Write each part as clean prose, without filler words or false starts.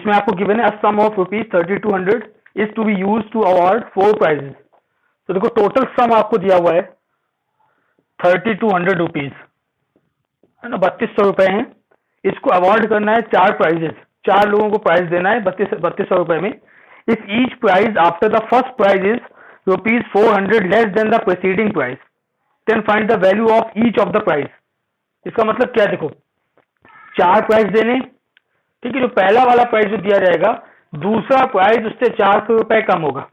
इसमें आपको गिवन है sum of ₹3200 is to be use to award 4 prizes. तो देखो टोटल सम आपको दिया हुआ है ₹3200 है ना, 3200 रुपए हैं। इसको अवॉर्ड करना है 4 प्राइजेस, 4 लोगों को प्राइज देना है 3200 रुपए में। If each prize after the first prize is ₹400 less than the preceding prize, then find the value of each of the prize. इसका मतलब क्या है, देखो 4 प्राइज देने, ठीक है। जो पहला वाला प्राइज जो दिया जाएगा, दूसरा प्राइज उससे 400 रुपए कम होगा,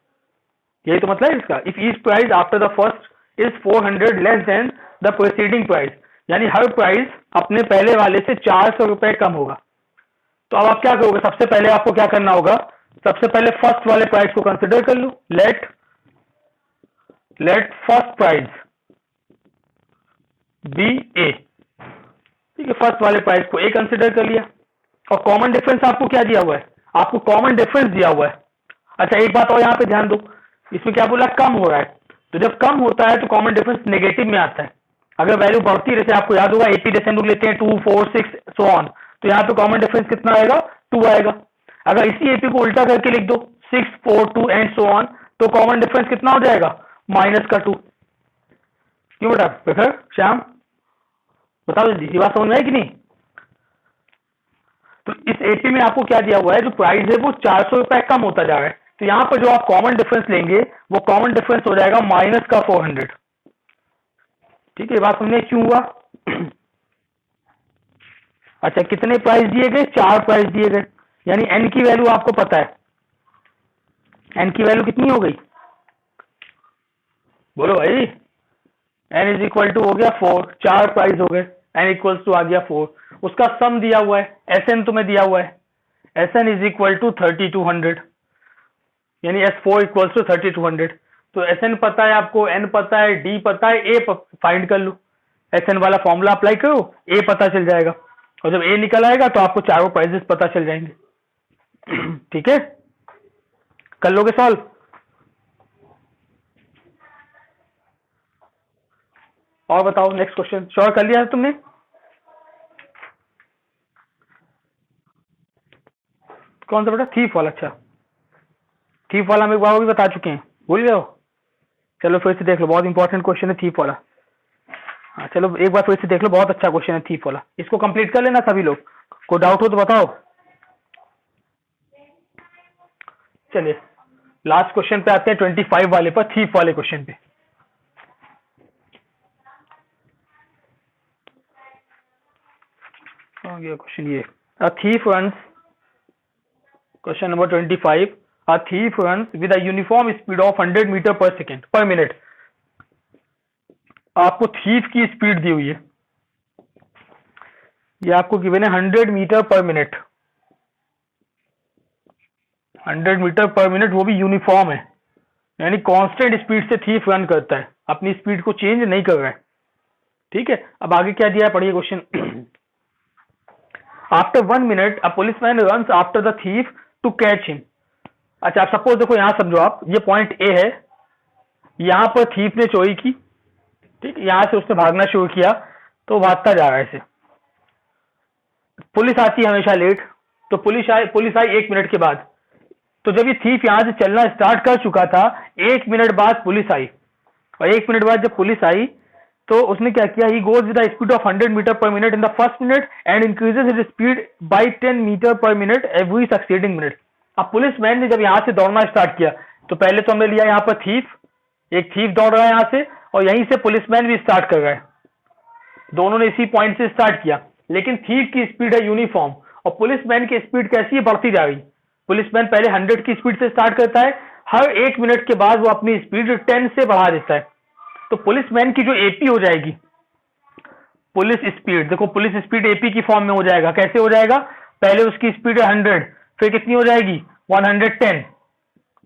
यही तो मतलब है इसका। If each prize after the first is 400 less than the preceding prize, यानी हर प्राइस अपने पहले वाले से 400 रुपए कम होगा। तो अब आप क्या करोगे, सबसे पहले आपको क्या करना होगा, सबसे पहले फर्स्ट वाले प्राइस को कंसिडर कर लो। लेट फर्स्ट प्राइस बी ए, ठीक है। फर्स्ट वाले प्राइस को ए कंसिडर कर लिया, और कॉमन डिफरेंस आपको क्या दिया हुआ है, आपको कॉमन डिफरेंस दिया हुआ है। अच्छा एक बात और यहाँ पे ध्यान दो, इसमें क्या बोला, कम हो रहा है। तो जब कम होता है तो कॉमन डिफरेंस नेगेटिव में आता है। अगर वैल्यू बढ़ती है, जैसे आपको याद होगा एपी जैसे हम लोग लेते हैं 2, 4, 6 सो ऑन, तो यहाँ पे कॉमन डिफरेंस कितना आएगा, 2 आएगा। अगर इसी एपी को उल्टा करके लिख दो 6, 4, 2 एंड सो ऑन, तो कॉमन डिफरेंस कितना हो जाएगा, -2। क्यों बेटा प्रखर श्याम बताओ जल्दी, ये बात समझ में आई कि नहीं। तो इस एपी में आपको क्या दिया हुआ है, जो प्राइस है वो 400 रुपए कम होता जा रहा है। तो यहाँ पर जो आप कॉमन डिफरेंस लेंगे वो कॉमन डिफरेंस हो जाएगा -400, ठीक है। बात समझे क्यों हुआ। अच्छा कितने प्राइस दिए गए, 4 प्राइस दिए गए, यानी एन की वैल्यू आपको पता है, एन की वैल्यू कितनी हो गई, बोलो भाई। एन इज इक्वल टू हो गया 4, 4 प्राइस हो गए, एन इक्वल्स टू आ गया 4। उसका सम दिया हुआ है, एस एन तुम्हें दिया हुआ है, S N is equal to 3200, यानी S4 इक्वल्स टू 3200। तो एस एन पता है आपको, एन पता है, डी पता है, ए फाइंड कर लो। एस एन वाला फॉर्मूला अप्लाई करो, ए पता चल जाएगा, और जब ए निकल आएगा तो आपको चारों प्राइजेस पता चल जाएंगे। ठीक है, कर लोगे सॉल्व। और बताओ नेक्स्ट क्वेश्चन, श्योर कर लिया है तुमने। कौन सा बेटा, थीफ वाला। अच्छा थीफ वाला हम एक बार भी बता चुके हैं, भूल गए हो। चलो फिर से देख लो, बहुत इंपॉर्टेंट क्वेश्चन है थीफ वाला। हाँ चलो एक बार फिर से देख लो, बहुत अच्छा क्वेश्चन है थीफ वाला, इसको कंप्लीट कर लेना सभी लोग। कोई डाउट हो तो बताओ। चलिए लास्ट क्वेश्चन पे आते हैं, 25 वाले पर, थीफ वाले क्वेश्चन पे। क्वेश्चन ये, a thief runs, question number 25, a thief runs with a uniform speed of 100 metre per second per minute. आपको थीफ की स्पीड दी हुई है, ये आपको गिवन है 100 metre per minute, 100 metre per minute, वो भी यूनिफॉर्म है, यानी कांस्टेंट स्पीड से थीफ रन करता है, अपनी स्पीड को चेंज नहीं कर रहा है। ठीक है, अब आगे क्या दिया है पढ़िए question. After 1 minute a policeman runs after the thief to catch him. अच्छा आप सपोज देखो, यहां समझो आप, ये पॉइंट ए है, यहां पर थीफ ने चोरी की, ठीक, यहां से उसने भागना शुरू किया, तो भागता जा रहा है ऐसे। पुलिस आती है हमेशा लेट, तो पुलिस आई 1 मिनट के बाद। तो जब ये थीफ यहां से चलना स्टार्ट कर चुका था, 1 मिनट बाद पुलिस आई, और 1 मिनट बाद जब पुलिस आई तो उसने क्या किया, he goes with the speed of 100 metre per minute in the first minute and increases his speed by 10 metre per minute every succeeding minute. अब पुलिसमैन ने जब यहां से दौड़ना स्टार्ट किया, तो पहले तो हमने लिया यहां पर थीफ, एक थीफ दौड़ रहा है यहां से, और यहीं से पुलिसमैन भी स्टार्ट कर रहा है, दोनों ने इसी पॉइंट से स्टार्ट किया। लेकिन थीफ की स्पीड है यूनिफॉर्म, और पुलिसमैन की स्पीड कैसी है, बढ़ती जा रही। पुलिसमैन पहले 100 की स्पीड से स्टार्ट करता है, हर 1 मिनट के बाद वो अपनी स्पीड 10 से बढ़ा देता है। तो पुलिसमैन की जो एपी हो जाएगी, पुलिस स्पीड, देखो पुलिस स्पीड एपी की फॉर्म में हो जाएगा, कैसे हो जाएगा, पहले उसकी स्पीड है 100, फिर कितनी हो जाएगी 110।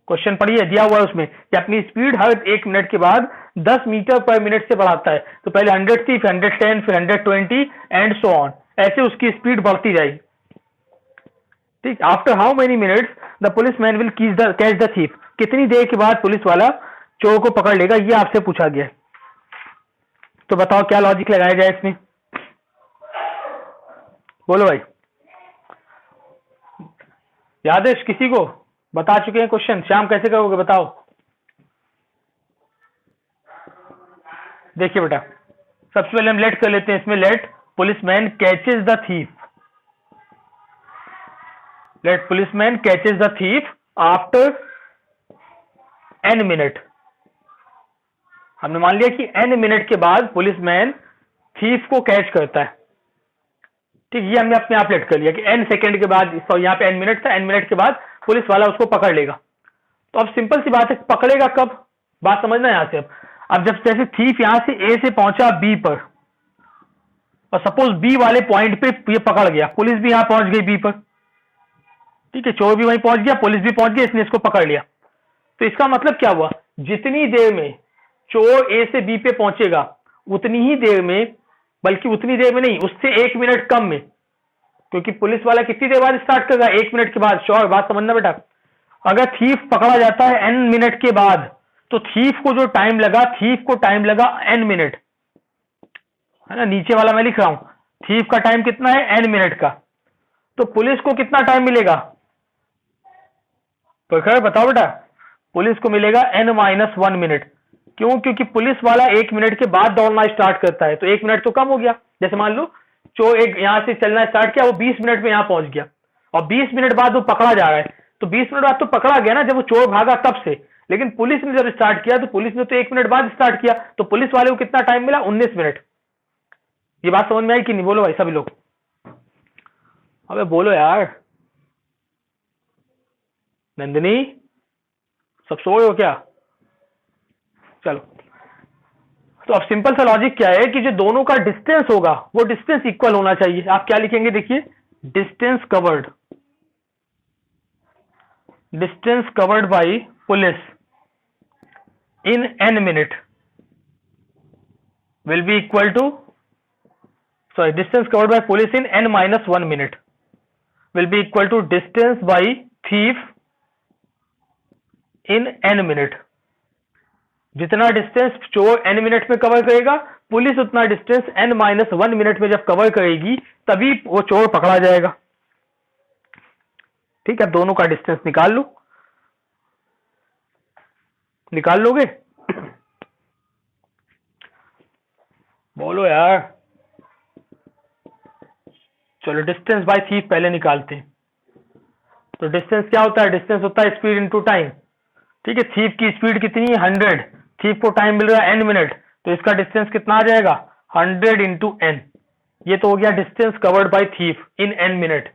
क्वेश्चन पढ़िए, दिया हुआ है उसमें कि अपनी स्पीड हर 1 मिनट के बाद 10 मीटर पर मिनट से बढ़ाता है। तो पहले 100 थी, फिर 110, फिर 120 एंड सो ऑन, ऐसे उसकी स्पीड बढ़ती जाएगी। ठीक, after how many minutes the police man will catch the thief, कितनी देर के बाद पुलिस वाला चोर को पकड़ लेगा, ये आपसे पूछा गया है। तो बताओ क्या लॉजिक लगाया जाए इसमें, बोलो भाई। याद है किसी को? बता चुके हैं क्वेश्चन। श्याम कैसे करोगे बताओ? देखिए बेटा, सबसे पहले हम लेट कर लेते हैं इसमें। Let policeman catches the thief, let policeman catches the thief after n minute. हमने मान लिया कि n मिनट के बाद पुलिसमैन थीफ को कैच करता है। ठीक, ये हमने अपने आप लेट कर लिया कि n सेकंड के बाद, यहाँ पे n मिनट था, n मिनट के बाद पुलिस वाला उसको पकड़ लेगा। तो अब सिंपल सी बात है, पकड़ेगा कब? बात समझना यहां से। अब जब जैसे थीफ यहां से A से पहुंचा B पर, और सपोज B वाले पॉइंट पे ये पकड़ गया, पुलिस भी यहां पहुंच गई B पर, ठीक है, चोर भी वहीं पहुंच गया, पुलिस भी पहुंच गई, इसने इसको पकड़ लिया। तो इसका मतलब क्या हुआ? जितनी देर में चोर A से B पे पहुंचेगा उतनी ही देर में, बल्कि उतनी देर में नहीं, उससे 1 मिनट कम में, क्योंकि पुलिस वाला कितनी देर बाद स्टार्ट करेगा? 1 मिनट के बाद। श्योर, बात समझना बेटा। अगर थीफ पकड़ा जाता है n मिनट के बाद, तो थीफ को जो टाइम लगा, थीफ को टाइम लगा n मिनट, है ना? नीचे वाला मैं लिख रहा हूं, थीफ का टाइम कितना है? n मिनट का। तो पुलिस को कितना टाइम मिलेगा? तो खैर बताओ बेटा, पुलिस को मिलेगा n-1 मिनट। क्यों? क्योंकि पुलिस वाला 1 मिनट के बाद दौड़ना स्टार्ट करता है, तो 1 मिनट तो कम हो गया। जैसे मान लो चोर एक यहां से चलना स्टार्ट किया, वो 20 मिनट में यहां पहुंच गया, और 20 मिनट बाद वो पकड़ा जा रहा है, तो 20 मिनट बाद तो पकड़ा गया ना, जब वो चोर भागा तब से। लेकिन पुलिस ने जब स्टार्ट किया, तो पुलिस ने तो 1 मिनट बाद स्टार्ट किया, तो पुलिस वाले को कितना टाइम मिला? 19 मिनट। ये बात समझ में आई कि नहीं? बोलो भाई सभी लोग, अबे बोलो यार। नंदिनी, सब सो रहे हो क्या? चलो, तो अब सिंपल सा लॉजिक क्या है कि जो दोनों का डिस्टेंस होगा वो डिस्टेंस इक्वल होना चाहिए। आप क्या लिखेंगे? देखिए, distance covered, distance covered by police in n minute will be equal to, sorry, distance covered by police in n-1 minute will be equal to distance by thief in n minute. जितना distance चोर n minute में cover करेगा, police उतना distance n-1 minute में जब cover करेगी, तभी वो चोर पकड़ा जाएगा। ठीक है, दोनों का डिस्टेंस निकाल लो, निकाल लोगे? बोलो यार। चलो, डिस्टेंस बाय थीफ पहले निकालते हैं। तो डिस्टेंस क्या होता है? डिस्टेंस होता है स्पीड इनटू टाइम। ठीक है, थीफ की स्पीड कितनी है? 100, थीफ को टाइम मिल रहा है n मिनट, तो इसका डिस्टेंस कितना आ जाएगा? 100 इंटू n। ये तो हो गया distance covered bye thief in n minute.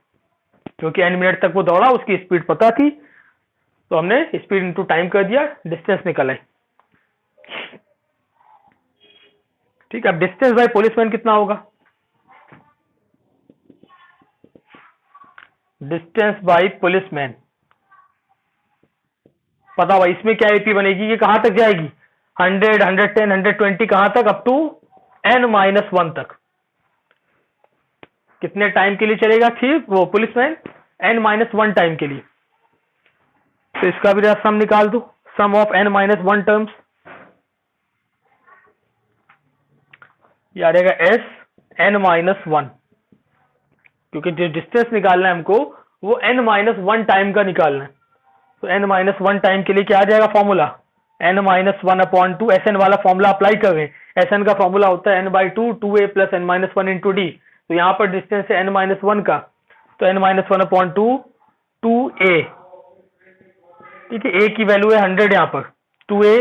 क्योंकि n मिनट तक वो दौड़ा, उसकी स्पीड पता थी, तो हमने स्पीड इंटू टाइम कर दिया, डिस्टेंस निकल आई। ठीक है, अब डिस्टेंस बाय पुलिसमैन कितना होगा? डिस्टेंस बाय पुलिसमैन, पता भाई इसमें क्या एपी बनेगी? ये कहां तक जाएगी? 100, 110, 120, कहां तक? अप टू n-1 तक। कितने टाइम के लिए चलेगा थी वो पुलिसमैन? n-1 टाइम के लिए। तो इसका भी सम निकाल दो, सम ऑफ n-1 टर्म्स। ये आ जाएगा s n-1, क्योंकि जो डिस्टेंस निकालना है हमको वो n-1 टाइम का निकालना है। तो n-1 टाइम के लिए क्या आ जाएगा फॉर्मूला? n-1/2। Sn वाला फॉर्मूला अप्लाई कर रहे हैं। Sn का फॉर्मूला होता है n/2 2a plus n-1 into D. तो यहाँ पर डिस्टेंस है n-1 का, तो n-1/2 2a। ठीक है, a की वैल्यू है 100 यहाँ पर, 2a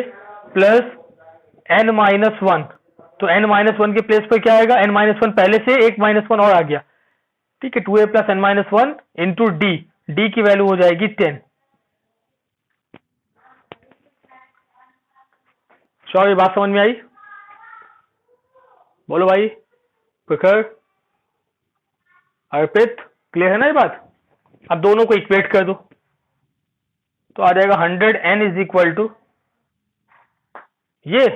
प्लस n-1, तो n-1 के प्लेस पर क्या आएगा? n-1 पहले से एक -1 और आ गया। ठीक है, 2a plus n-1 into D, D की वैल्यू हो जाएगी 10। श्योर, ये बात समझ में आई? बोलो भाई, प्रखर, अर्पित, क्लियर है ना ये बात? अब दोनों को इक्वेट कर दो, तो आ जाएगा 100n इज इक्वल टू ये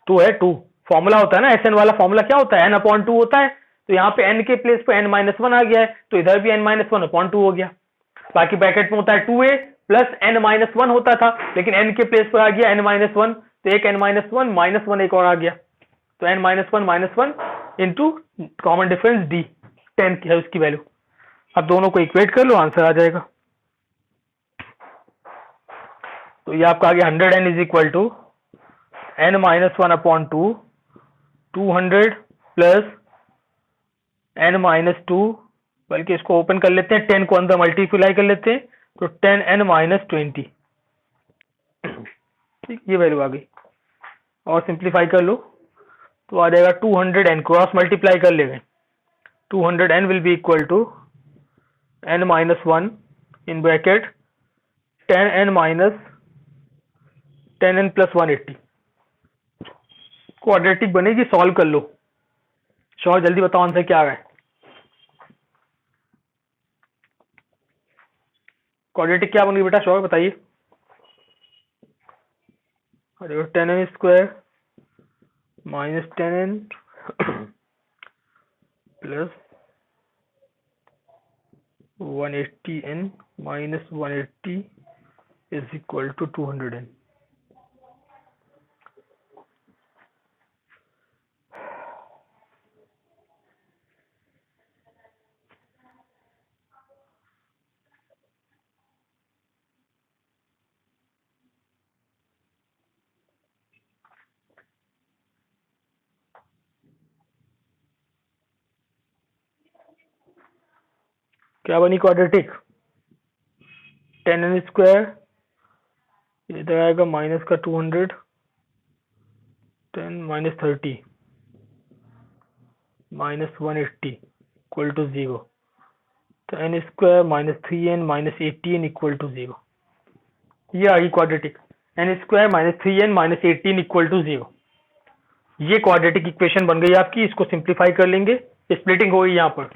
2 है, 2 फॉर्मूला होता है ना, Sn वाला फॉर्मूला क्या होता है? n/2 होता है। तो यहाँ पे n के प्लेस पे n-1 आ गया है, तो इधर भी n-1/2 हो गया। बाकी ब्रैकेट में होता है 2a प्लस n-1 होता था, लेकिन n के प्लेस पर आ गया n-1, तो एक n-1 -1 एक और आ गया, तो n-1 -1 into common difference d, 10 है उसकी वैल्यू। अब दोनों को इक्वेट कर लो, आंसर आ जाएगा। तो ये आपका आ गया 100n is equal to n-1/2, 200 plus n-2, बल्कि इसको ओपन कर लेते हैं, 10 को अंदर मल्टीप्लाई कर लेते हैं, तो 10n-20। ठीक, ये वैल्यू आ गई। और सिंप्लीफाई कर लो तो आ जाएगा 200n, क्रॉस मल्टीप्लाई कर लेंगे, 200n will be equal to n-1 in bracket 10n plus 180। Quadratic बनेगी, सॉल्व कर लो। शौर जल्दी बताओ आंसर क्या आ रहा है। क्वाड्रेटिक क्या बनेगी बेटा, शौर बताइए। अरे 10n square minus 10n plus 180n minus 180 is equal to 200n। क्या बनी क्वाड्रेटिक, 10n स्क्वायर, इधर आएगा माइनस का 200, 10 माइनस 30 माइनस 180 इक्वल टू 0, तो n square minus 3n minus 18 equal to 0। ये आ गई quadratic, n square minus 3n minus 18 equal to 0। ये क्वाड्रेटिक इक्वेशन बन गई आपकी। इसको सिंप्लीफाई कर लेंगे, स्प्लिटिंग हो गई यहाँ पर,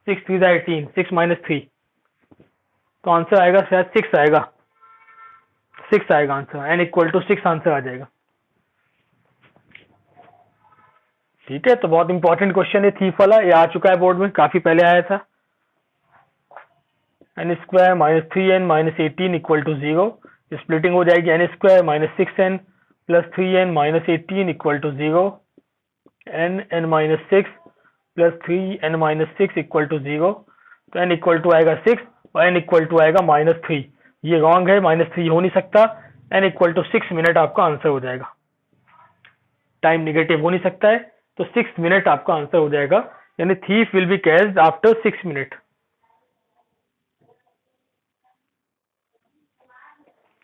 6 3 18, 6 माइनस 3, तो आंसर आएगा शायद 6 आएगा, 6 आएगा answer, n equal to 6 answer आ जाएगा। ठीक है, तो बहुत इंपॉर्टेंट क्वेश्चन है थीफ वाला, ये आ चुका है बोर्ड में, काफी पहले आया था। n square minus 3n minus 18 equal to 0, splitting हो जाएगी, n square minus 6n plus 3n minus 18 equal to 0, n minus 6 plus 3n minus 6 equal to 0, तो n इक्वल टू आएगा 6 और n इक्वल टू आएगा माइनस 3। ये wrong है, minus 3 हो नहीं सकता, n इक्वल टू 6 मिनट आपका आंसर हो जाएगा। टाइम निगेटिव हो नहीं सकता है, तो 6 मिनट आपका आंसर हो जाएगा, यानी thief will be caught after 6 minute.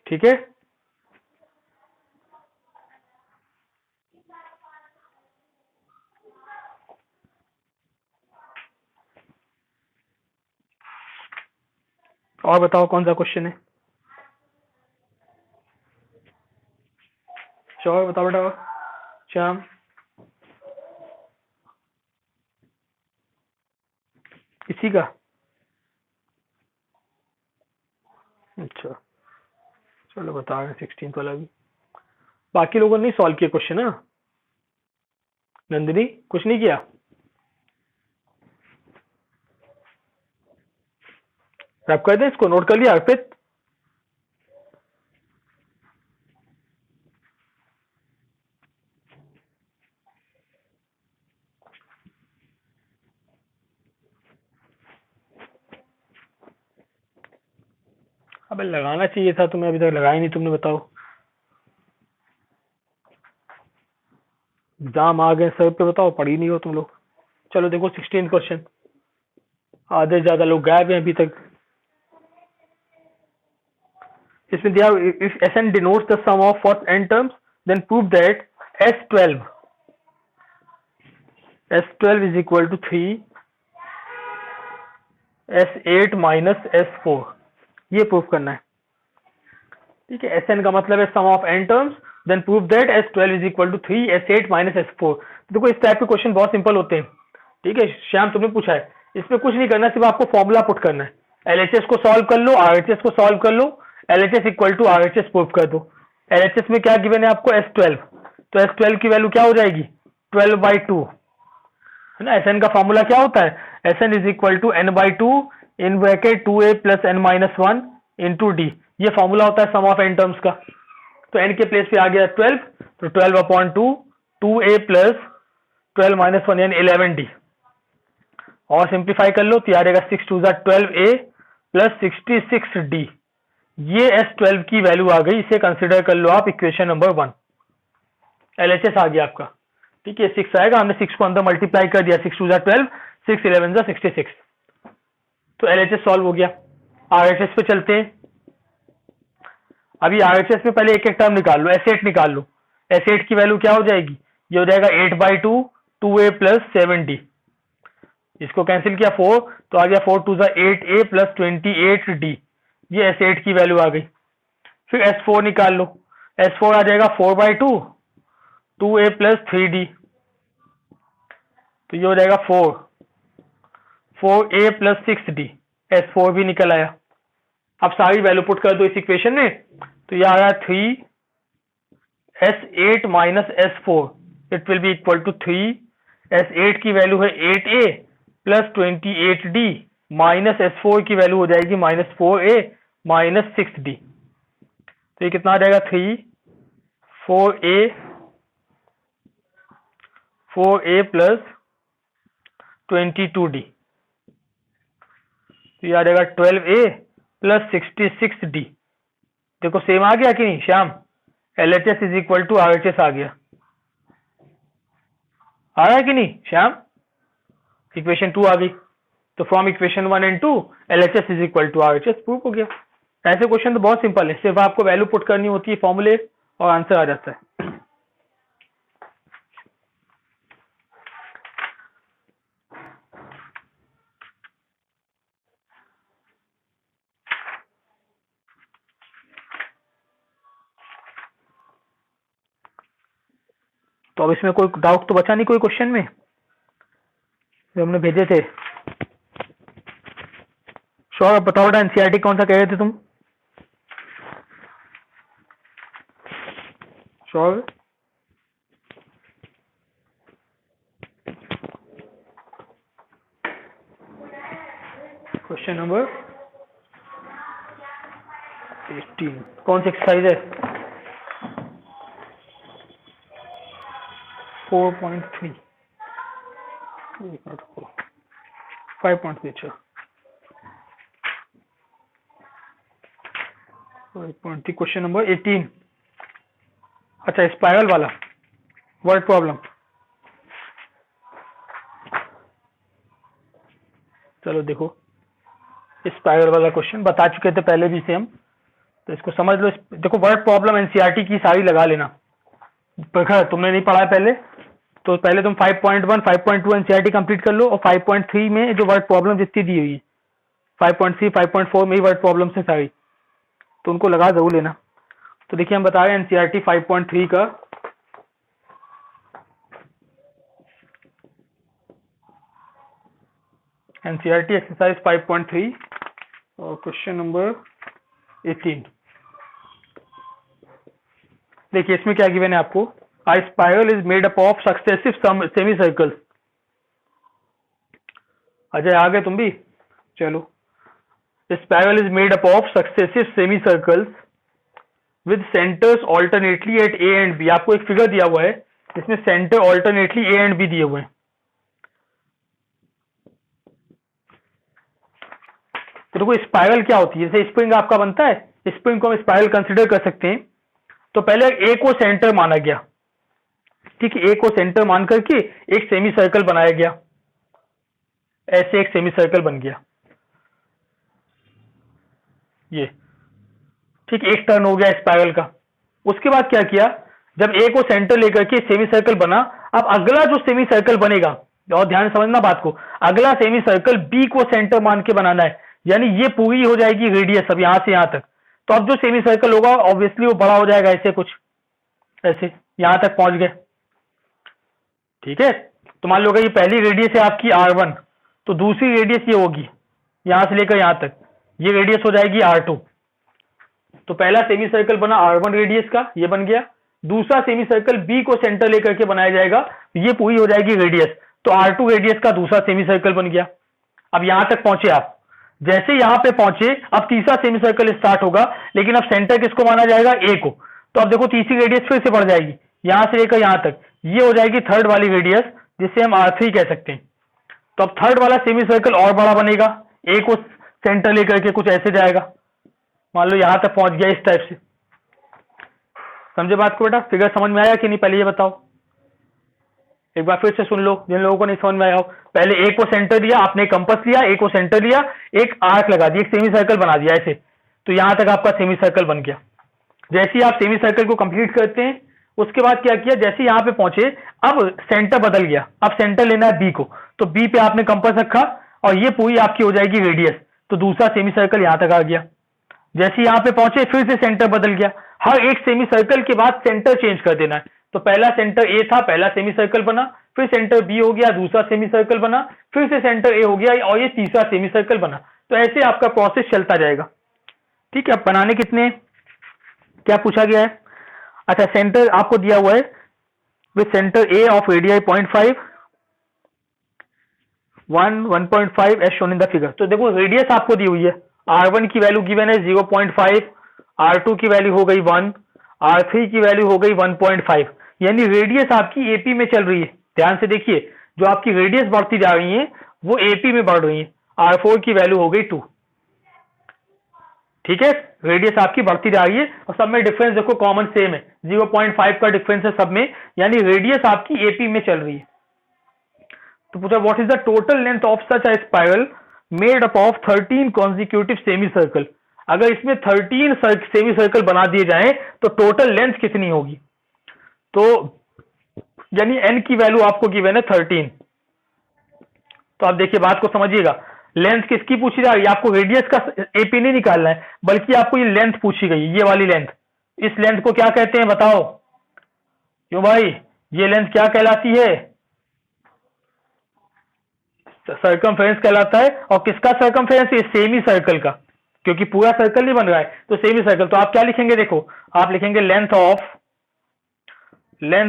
ठीक है, और बताओ कौन सा क्वेश्चन है। श्योर बताओ बेटा। श्याम, इसी का, अच्छा चलो बता रहे 16 वाला भी। बाकी लोगों ने नहीं सॉल्व किया क्वेश्चन है, नंदिनी कुछ नहीं किया, रैप कर दे इसको, नोट कर लिया अर्पित। अबे लगाना चाहिए था तुम्हें, अभी तक लगाया नहीं तुमने, बताओ। एग्जाम आ गए सर पे, बताओ पढ़ी नहीं हो तुम लोग। चलो देखो 16 क्वेश्चन, आधे ज्यादा लोग गायब हैं अभी तक। इसमें दिया if Sn denotes the sum of first n terms, then prove that S12 is equal to 3 S8 minus S4, ये प्रूफ करना है। ठीक है, Sn का मतलब है sum of n terms, then prove that S12 is equal to 3 S8 minus S4। देखो इस टाइप के क्वेश्चन बहुत सिंपल होते हैं। ठीक है श्याम, तुमने पूछा है, इसमें कुछ नहीं करना, सिर्फ आपको फॉर्मूला पुट करना है। LHS को सॉल्व कर लो, RHS को सॉल्व कर लो, LHS equal to RHS prove कर दो। LHS में क्या गिवन है आपको, S12, तो S12 की वैल्यू क्या हो जाएगी 12/2, है ना। Sn का फॉर्मूला क्या होता है, Sn is equal to n/2 in bracket 2a plus n-1 into D, ये फॉर्मूला होता है सम ऑफ n टर्म्स का। तो n के प्लेस पे आ गया 12, तो 12/2 2a प्लस 12 माइनस 1 यानी 11d। और सिंप्लीफाई कर लो तो ये आ जाएगा 6 2 12a प्लस 66d। ये S12 की वैल्यू आ गई, इसे कंसिडर कर लो आप इक्वेशन नंबर 1। LHS आ गया आपका। ठीक है, 6 आएगा, हमने 6 को अंदर मल्टीप्लाई कर दिया, 6 2 12, 6 11 66, तो LHS सॉल्व हो गया। RHS पे चलते हैं। अभी RHS में पहले एक एक टर्म निकाल लो, S8 निकाल लो। S8 की वैल्यू क्या हो जाएगी, ये हो जाएगा 8/2 2a प्लस 7d। इसको कैंसिल किया 4, तो आ गया 4 2 8a प्लस 28d। ये S8 की वैल्यू आ गई। फिर S4 निकाल लो, S4 आ जाएगा 4/2 2a प्लस 3d, तो ये हो जाएगा 4a प्लस 6d। S4 भी निकल आया। अब सारी वैल्यू पुट कर दो इस इक्वेशन में, तो ये आ रहा है 3s8 minus S4, it will be equal to 3। S8 की वैल्यू है 8a plus 28d minus S4 की वैल्यू हो जाएगी माइनस 4a माइनस 6d। तो ये कितना आ जाएगा 3 4a प्लस 22d। तो ये आ जाएगा 12a प्लस 66d। देखो सेम आ गया कि नहीं Shyam, LHS is equal to RHS आ गया। आ रहा है कि नहीं श्याम, इक्वेशन 2 आ गई। तो from equation 1 and 2 LHS is equal to RHS prove हो गया। ऐसे क्वेश्चन तो बहुत सिंपल है, सिर्फ आपको वैल्यू पुट करनी होती है फॉर्मूले और आंसर आ जाता है। तो अब इसमें कोई डाउट तो बचा नहीं कोई क्वेश्चन में जो हमने भेजे थे। श्योर, बताओ बेटा एनसीईआरटी कौन सा कह रहे थे तुम? श्योर, क्वेश्चन नंबर 18 कौन सी एक्सरसाइज है? 4.3 5.3 अच्छा 5.3 क्वेश्चन नंबर 18। अच्छा स्पाइरल वाला वर्ड प्रॉब्लम। चलो देखो, स्पाइरल वाला क्वेश्चन बता चुके थे पहले भी से हम, तो इसको समझ लो। देखो वर्ड प्रॉब्लम एनसीईआरटी की सारी लगा लेना, पर तुमने नहीं पढ़ा है पहले, तो पहले तुम 5.1 5.2 एनसीईआरटी कंप्लीट कर लो, और 5.3 में जो वर्ड प्रॉब्लम जितनी दी हुई है 5.3 5.4 में ही वर्ड प्रॉब्लम से सारी, तो उनको लगा जरूर लेना। तो देखिए हम बता रहे हैं एनसीईआरटी 5.3 का एनसीईआरटी एक्सरसाइज 5.3 और क्वेश्चन नंबर 18। देखिए इसमें क्या गिवन है आपको, a spiral is made up of successive semi circles. Ajay आ गए तुम भी, चलो। Spiral is made up of successive semi circles with centres alternately at A and B. आपको एक फिगर दिया हुआ है जिसमें centre alternately A and B दिए हुए हैं। तो देखो स्पाइरल क्या होती है, जैसे स्प्रिंग आपका बनता है, स्प्रिंग को हम स्पाइरल कंसिडर कर सकते हैं। तो पहले ए को सेंटर माना गया, ठीक है, ए को सेंटर मान करके एक सेमी सर्कल बनाया गया, ऐसे एक सेमी सर्कल बन गया ये, ठीक, एक टर्न हो गया स्पाइरल का। उसके बाद क्या किया, जब ए को सेंटर लेकर के सेमी सर्कल बना, अब अगला जो सेमी सर्कल बनेगा, और ध्यान से समझना बात को, अगला सेमी सर्कल बी को सेंटर मान के बनाना है, यानी ये पूरी हो जाएगी रेडियस अब यहां से यहां तक। तो अब जो सेमी सर्कल होगा ऑब्वियसली वो बड़ा हो जाएगा, ऐसे कुछ ऐसे यहां तक पहुंच गए, ठीक है। तो मान लो ये पहली रेडियस है आपकी R1, तो दूसरी रेडियस ये होगी यहां से लेकर यहां तक, ये रेडियस हो जाएगी R2। तो पहला सेमी सर्कल बना R1 रेडियस का, ये बन गया। दूसरा सेमी सर्कल B को सेंटर लेकर के बनाया जाएगा, ये पूरी हो जाएगी रेडियस, तो R2 रेडियस का दूसरा सेमी सर्कल बन गया। अब यहां तक पहुंचे आप, जैसे यहां पे पहुंचे अब तीसरा सेमी सर्कल स्टार्ट होगा, लेकिन अब सेंटर किसको माना जाएगा, ए को। तो अब देखो तीसरी रेडियस फिर से बढ़ जाएगी, यहां से लेकर यहां तक, ये हो जाएगी थर्ड वाली रेडियस, जिसे हम R3 कह सकते हैं। तो अब थर्ड वाला सेमी सर्कल और बड़ा बनेगा, एक को सेंटर लेकर के कुछ ऐसे जाएगा, मान लो यहां तक पहुंच गया इस टाइप से। समझे बात को बेटा? फिगर समझ में आया कि नहीं पहले ये बताओ, एक बार फिर से सुन लो जिन लोगों को नहीं समझ में आया हो। पहले एक को सेंटर दिया आपने, कंपास लिया, एक को सेंटर लिया, एक आर्क लगा दिया, एक सेमी सर्कल बना दिया ऐसे, तो यहां तक आपका सेमी सर्कल बन गया। जैसे ही आप सेमी सर्कल को कंप्लीट करते हैं उसके बाद क्या किया, जैसे यहां पे पहुंचे अब सेंटर बदल गया, अब सेंटर लेना है बी को, तो बी पे आपने कंपास रखा और ये पूरी आपकी हो जाएगी रेडियस, तो दूसरा सेमी सर्कल यहां तक आ गया। जैसे यहां पे पहुंचे फिर से सेंटर बदल गया, हर एक सेमी सर्कल के बाद सेंटर चेंज कर देना है। तो पहला सेंटर ए था, पहला सेमी सर्कल बना, फिर सेंटर बी हो गया, दूसरा सेमी सर्कल बना, फिर से सेंटर ए हो गया और ये तीसरा सेमी सर्कल बना। तो ऐसे आपका प्रोसेस चलता जाएगा। ठीक है, बनाने कितने, क्या पूछा गया है? अच्छा, सेंटर आपको दिया हुआ है with centre A of radii 0.5 1.5 as shown in the figure. तो देखो रेडियस आपको दी हुई है, r1 की वैल्यू गिवन है 0.5, r2 की वैल्यू हो गई 1, r3 की वैल्यू हो गई 1.5, यानी रेडियस आपकी एपी में चल रही है। ध्यान से देखिए, जो आपकी रेडियस बढ़ती जा रही है वो एपी में बढ़ रही है। r4 की वैल्यू हो गई 2। ठीक है, रेडियस आपकी बढ़ती जा रही है और सब में डिफरेंस देखो कॉमन सेम है, 0.5 का डिफरेंस है सब में, यानी रेडियस आपकी एपी में चल रही है। तो पूछा what is the total length of such a spiral made up of 13 consecutive semi circle. अगर इसमें 13 सेमी सर्कल बना दिए जाएं तो टोटल लेंथ कितनी होगी? तो यानी n की वैल्यू आपको गिवन है 13। तो आप देखिए बात को समझिएगा, लेंथ किसकी पूछी जा रही है? आपको रेडियस का एपी नहीं निकालना है, बल्कि आपको ये लेंथ पूछी गई है, ये वाली लेंथ। इस लेंथ को क्या कहते हैं बताओ? क्यों भाई, ये लेंथ क्या कहलाती है? सर्कमफेरेंस कहलाता है। और किसका सर्कमफेरेंस? ये सेमी सर्कल का, क्योंकि पूरा सर्कल नहीं बन रहा है तो सेमी सर्कल। तो आप क्या लिखेंगे? देखो आप लिखेंगे लेंथ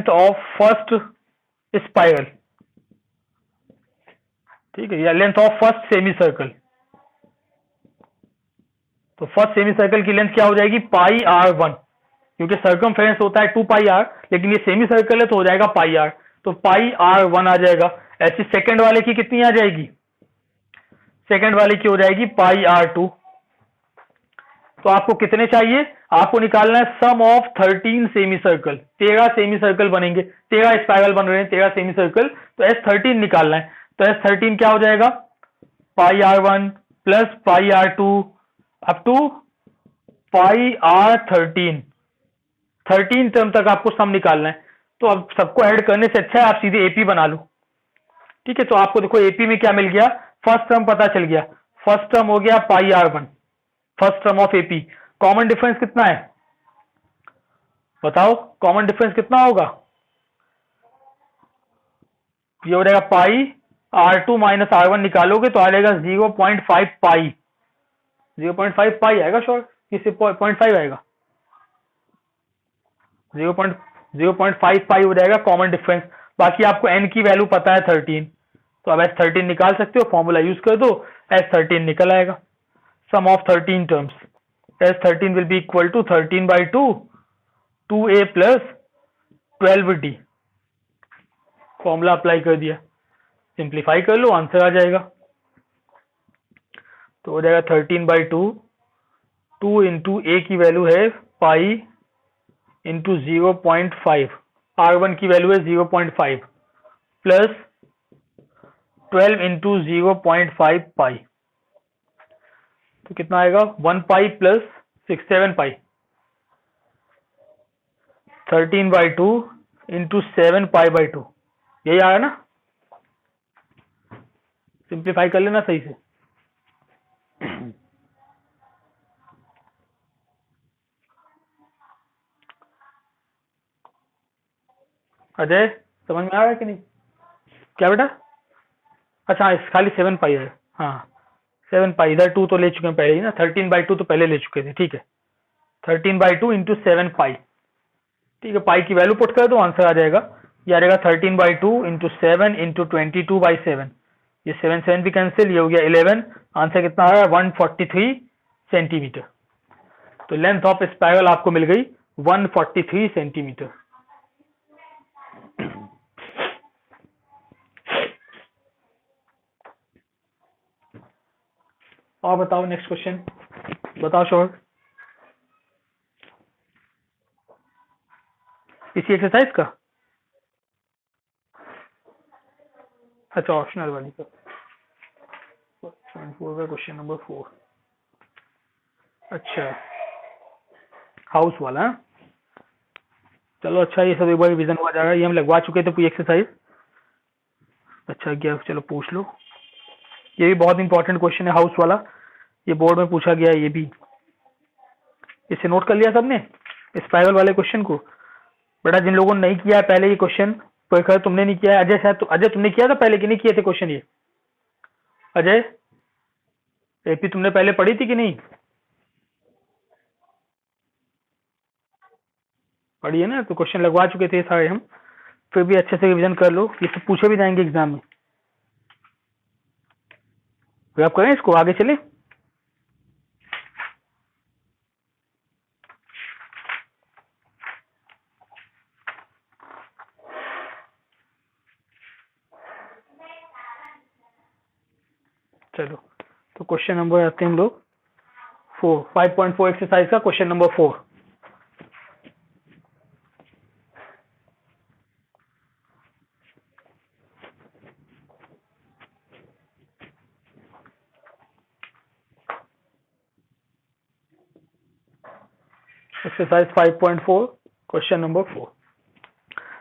ऑफ फर्स्ट स्पाइरल, ठीक है, या length of first semi circle. तो फर्स्ट सेमी सर्कल की लेंथ क्या हो जाएगी? पाई r1, क्योंकि सर्कमफेरेंस होता है 2 पाई r, लेकिन ये सेमी सर्कल है तो हो जाएगा पाई r, तो पाई r1 आ जाएगा। ऐसे सेकंड वाले की कितनी आ जाएगी? सेकंड वाले की हो जाएगी पाई r2। तो आपको कितने चाहिए? आपको निकालना है sum of 13 semi circle. 13 semi circle बनेंगे, 13 स्पाइरल बन रहे हैं, 13 सेमी सर्कल, तो S13 निकालना है। तो S13 क्या हो जाएगा? Pi r1 plus pi r2 up to pi r13, 13 term तक आपको सम निकालना है। तो अब सबको ऐड करने से अच्छा है आप सीधे एपी बना लो। ठीक है, तो आपको देखो एपी में क्या मिल गया? फर्स्ट टर्म पता चल गया, फर्स्ट टर्म हो गया पाई r1, first term of AP. Common difference कितना है बताओ? कॉमन डिफरेंस कितना होगा? ये हो जाएगा पाई r2 माइनस r1, निकालोगे तो आ जाएगा 0.5 पाई, 0.5 पाई आएगा श्योर, किसी 0.5 आएगा, 0.5 पाई हो जाएगा कॉमन डिफरेंस। बाकी आपको n की वैल्यू पता है 13, तो अब S13 निकाल सकते हो, फॉर्मूला यूज कर दो, S13 निकल आएगा। Sum of 13 terms, S13 will be equal to 13/2 2a plus 12d। Formula apply कर दिया, सिंप्लीफाई कर लो, आंसर आ जाएगा। तो हो जाएगा 13/2, 2 इंटू ए की वैल्यू है पाई इंटू 0.5, r1 की वैल्यू है 0.5 प्लस 12 इंटू 0.5 पाई, तो कितना आएगा? 1 पाई प्लस 67 पाई, 13/2 इंटू 7 पाई/2, यही आया ना? सिंप्लीफाई कर लेना सही से। अजय समझ में आ रहा है कि नहीं? क्या बेटा? अच्छा खाली 7 पाई है, हाँ 7 पाई, इधर 2 तो ले चुके हैं पहले ही ना, 13/2 तो पहले ले चुके थे। ठीक है, 13/2 इंटू 7 पाई, ठीक है, पाई की वैल्यू पुट कर दो, आंसर आ जाएगा। ये आ जाएगा 13/2 इंटू 7 इंटू 22/7, ये 7 7 भी कैंसिल, ये हो गया 11। आंसर कितना आ रहा है? 143 सेंटीमीटर। तो लेंथ ऑफ स्पाइरल आपको मिल गई 143 सेंटीमीटर। और बताओ नेक्स्ट क्वेश्चन, बताओ शोर। इसी एक्सरसाइज का, अच्छा ऑप्शनल वाली का, क्वेश्चन नंबर 4। अच्छा हाउस वाला है? चलो अच्छा, ये सब एक बार रिवीजन हुआ जाएगा, ये हम लगवा चुके थे पूरी एक्सरसाइज। अच्छा क्या, चलो पूछ लो, ये भी बहुत इंपॉर्टेंट क्वेश्चन है हाउस वाला, ये बोर्ड में पूछा गया है ये भी। इसे नोट कर लिया सबने स्पाइरल वाले क्वेश्चन को? बेटा जिन लोगों ने नहीं किया है पहले ये क्वेश्चन, पर तुमने नहीं किया है, अजय शायद अजय तुमने किया था पहले कि नहीं किए थे क्वेश्चन ये? अजय एपी तुमने पहले पढ़ी थी कि नहीं? पढ़ी है ना, तो क्वेश्चन लगवा चुके थे सारे हम, फिर भी अच्छे से रिविजन कर लो, ये सब पूछे भी जाएंगे एग्जाम में। फिर आप करें इसको, आगे चले। चलो तो क्वेश्चन नंबर आते हैं हम लोग 4, 5.4 एक्सरसाइज का question number 4। Exercise 5.4 question number 4।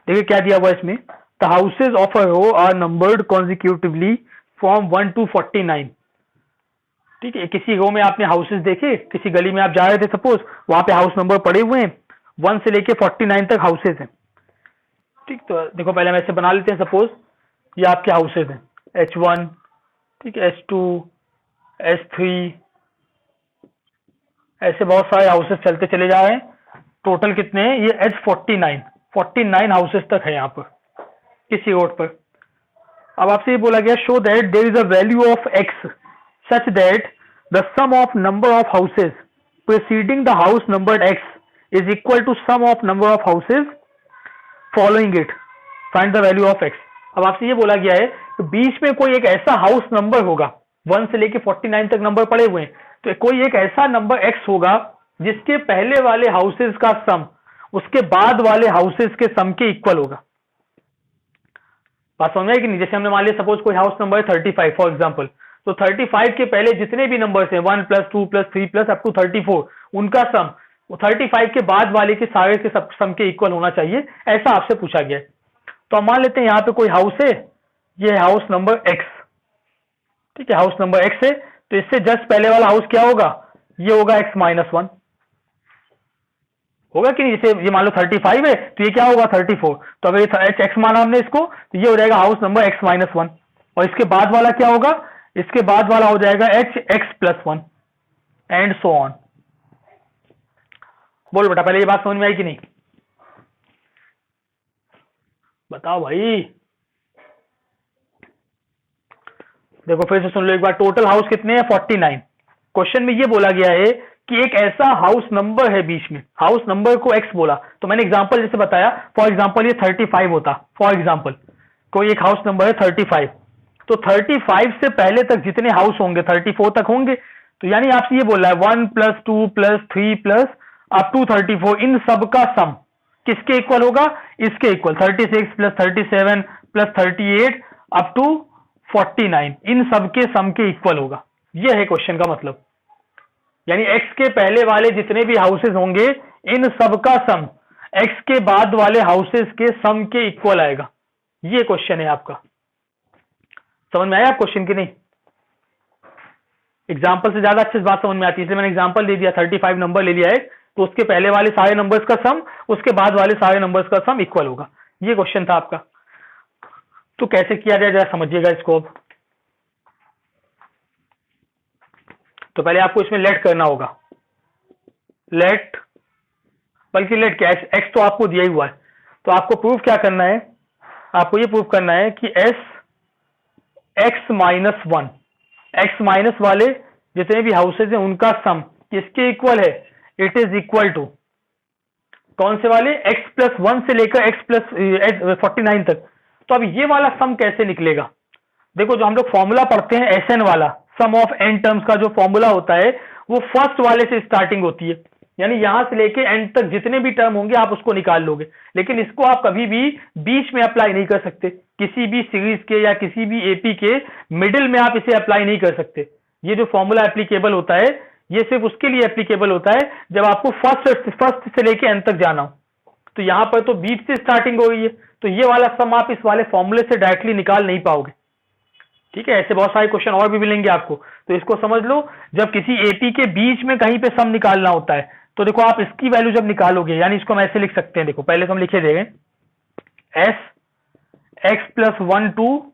देखिए क्या दिया हुआ इसमें, the houses of a row are numbered consecutively from 1 to 49। ठीक है, किसी रो में आपने हाउसेज देखे, किसी गली में आप जा रहे थे सपोज, वहां पे हाउस नंबर पड़े हुए हैं 1 से लेके 49 तक हाउसेज हैं। ठीक, तो देखो पहले हम ऐसे बना लेते हैं, सपोज ये आपके हाउसेज हैं H1, ठीक है, H2, H3, ऐसे बहुत सारे हाउसेस चलते चले जा रहे हैं। टोटल कितने हैं ये H49 हाउसेस तक है यहाँ पर किसी रोड पर। अब आपसे ये बोला गया show that there is a value of x such that the sum of number of houses preceding the house number x is equal to sum of number of houses following it, find the value of x। अब आपसे ये बोला गया है कि बीच में कोई एक ऐसा हाउस नंबर होगा, 1 से लेके 49 तक नंबर पड़े हुए हैं, तो कोई एक ऐसा नंबर x होगा जिसके पहले वाले हाउसेस का सम उसके बाद वाले हाउसेस के सम के इक्वल होगा। बात समझ में आई कि नहीं? जैसे हमने मान लिया सपोज कोई हाउस नंबर है 35 फॉर एग्जांपल, तो 35 के पहले जितने भी नंबर्स हैं 1 + 2 + 3 + अप टू 34, उनका सम वो 35 के बाद वाले के सारे के सम के इक्वल होना चाहिए, ऐसा आपसे पूछा गया है। तो हम मान लेते हैं यहाँ पे कोई हाउस है, ये हाउस नंबर x, ठीक है, हाउस नंबर x है, तो इससे जस्ट पहले वाला हाउस क्या होगा, ये होगा x-1 होगा कि नहीं? जैसे ये मान लो 35 है तो ये क्या होगा 34, तो अगर ये x माना हमने इसको, तो ये हो जाएगा हाउस नंबर x-1, और इसके बाद वाला क्या होगा, इसके बाद वाला हो जाएगा hx+1 एंड सो ऑन। बोल बेटा पहले ये बात समझ में आई कि नहीं? बताओ भाई, देखो फिर से सुन लो एक बार, टोटल हाउस कितने हैं 49। क्वेश्चन में ये बोला गया है कि एक ऐसा हाउस नंबर है बीच में, हाउस नंबर को x बोला, तो मैंने एग्जांपल जैसे बताया, फॉर एग्जांपल ये 35 होता, फॉर एग्जांपल कोई एक हाउस नंबर है 35, तो 35 से पहले तक जितने हाउस होंगे 34 तक होंगे, तो यानी आपसे ये बोला है 1 + 2 + 3 + अप टू 34, इन सब का सम किसके इक्वल होगा, इसके इक्वल, 36 + 37 + 38 अप टू 49, इन सब के सम के इक्वल होगा। यह है क्वेश्चन का मतलब, यानी x के पहले वाले जितने भी हाउसेस होंगे इन सब का सम x के बाद वाले हाउसेस के सम के इक्वल आएगा। ये क्वेश्चन है आपका, समझ में आया आप क्वेश्चन की नहीं? एग्जाम्पल से ज्यादा अच्छी बात समझ में आती है, इसलिए मैंने एग्जाम्पल दे दिया, 35 नंबर ले लिया है, तो उसके पहले वाले सारे नंबर्स का सम उसके बाद वाले सारे नंबर्स का सम इक्वल होगा। ये क्वेश्चन था आपका। तो कैसे किया जाए जरा समझिएगा इसको। अब तो पहले आपको इसमें लेट करना होगा, लेट, बल्कि लेट क्या, एक्स तो आपको दिया ही हुआ है, तो आपको प्रूफ क्या करना है, आपको ये प्रूफ करना है कि x-1, x माइनस वाले जितने भी हाउसेज हैं उनका सम किसके इक्वल है, इट इज इक्वल टू कौन से वाले, x+1 से लेकर x+49 तक। तो अब ये वाला सम कैसे निकलेगा, देखो जो हम लोग फॉर्मूला पढ़ते हैं SN वाला, सम ऑफ एन टर्म्स का जो फॉर्मूला होता है वो फर्स्ट वाले से स्टार्टिंग होती है, यानी यहां से लेके एंड तक जितने भी टर्म होंगे आप उसको निकाल लोगे, लेकिन इसको आप कभी भी बीच में अप्लाई नहीं कर सकते, किसी भी सीरीज के या किसी भी एपी के मिडिल में आप इसे अप्लाई नहीं कर सकते। ये जो फॉर्मूला एप्लीकेबल होता है ये सिर्फ उसके लिए एप्लीकेबल होता है जब आपको फर्स्ट से लेके एंड तक जाना हो। तो यहां पर तो बीच से स्टार्टिंग हो रही है, तो ये वाला सम आप इस वाले फॉर्मूले से डायरेक्टली निकाल नहीं पाओगे। ठीक है, ऐसे बहुत सारे क्वेश्चन और भी मिलेंगे आपको, तो इसको समझ लो। जब किसी एपी के बीच में कहीं पे सम निकालना होता है तो देखो आप इसकी वैल्यू जब निकालोगे, यानी इसको हम ऐसे लिख सकते हैं, देखो पहले तो हम लिखे देंगे एस एक्स प्लस 1 टू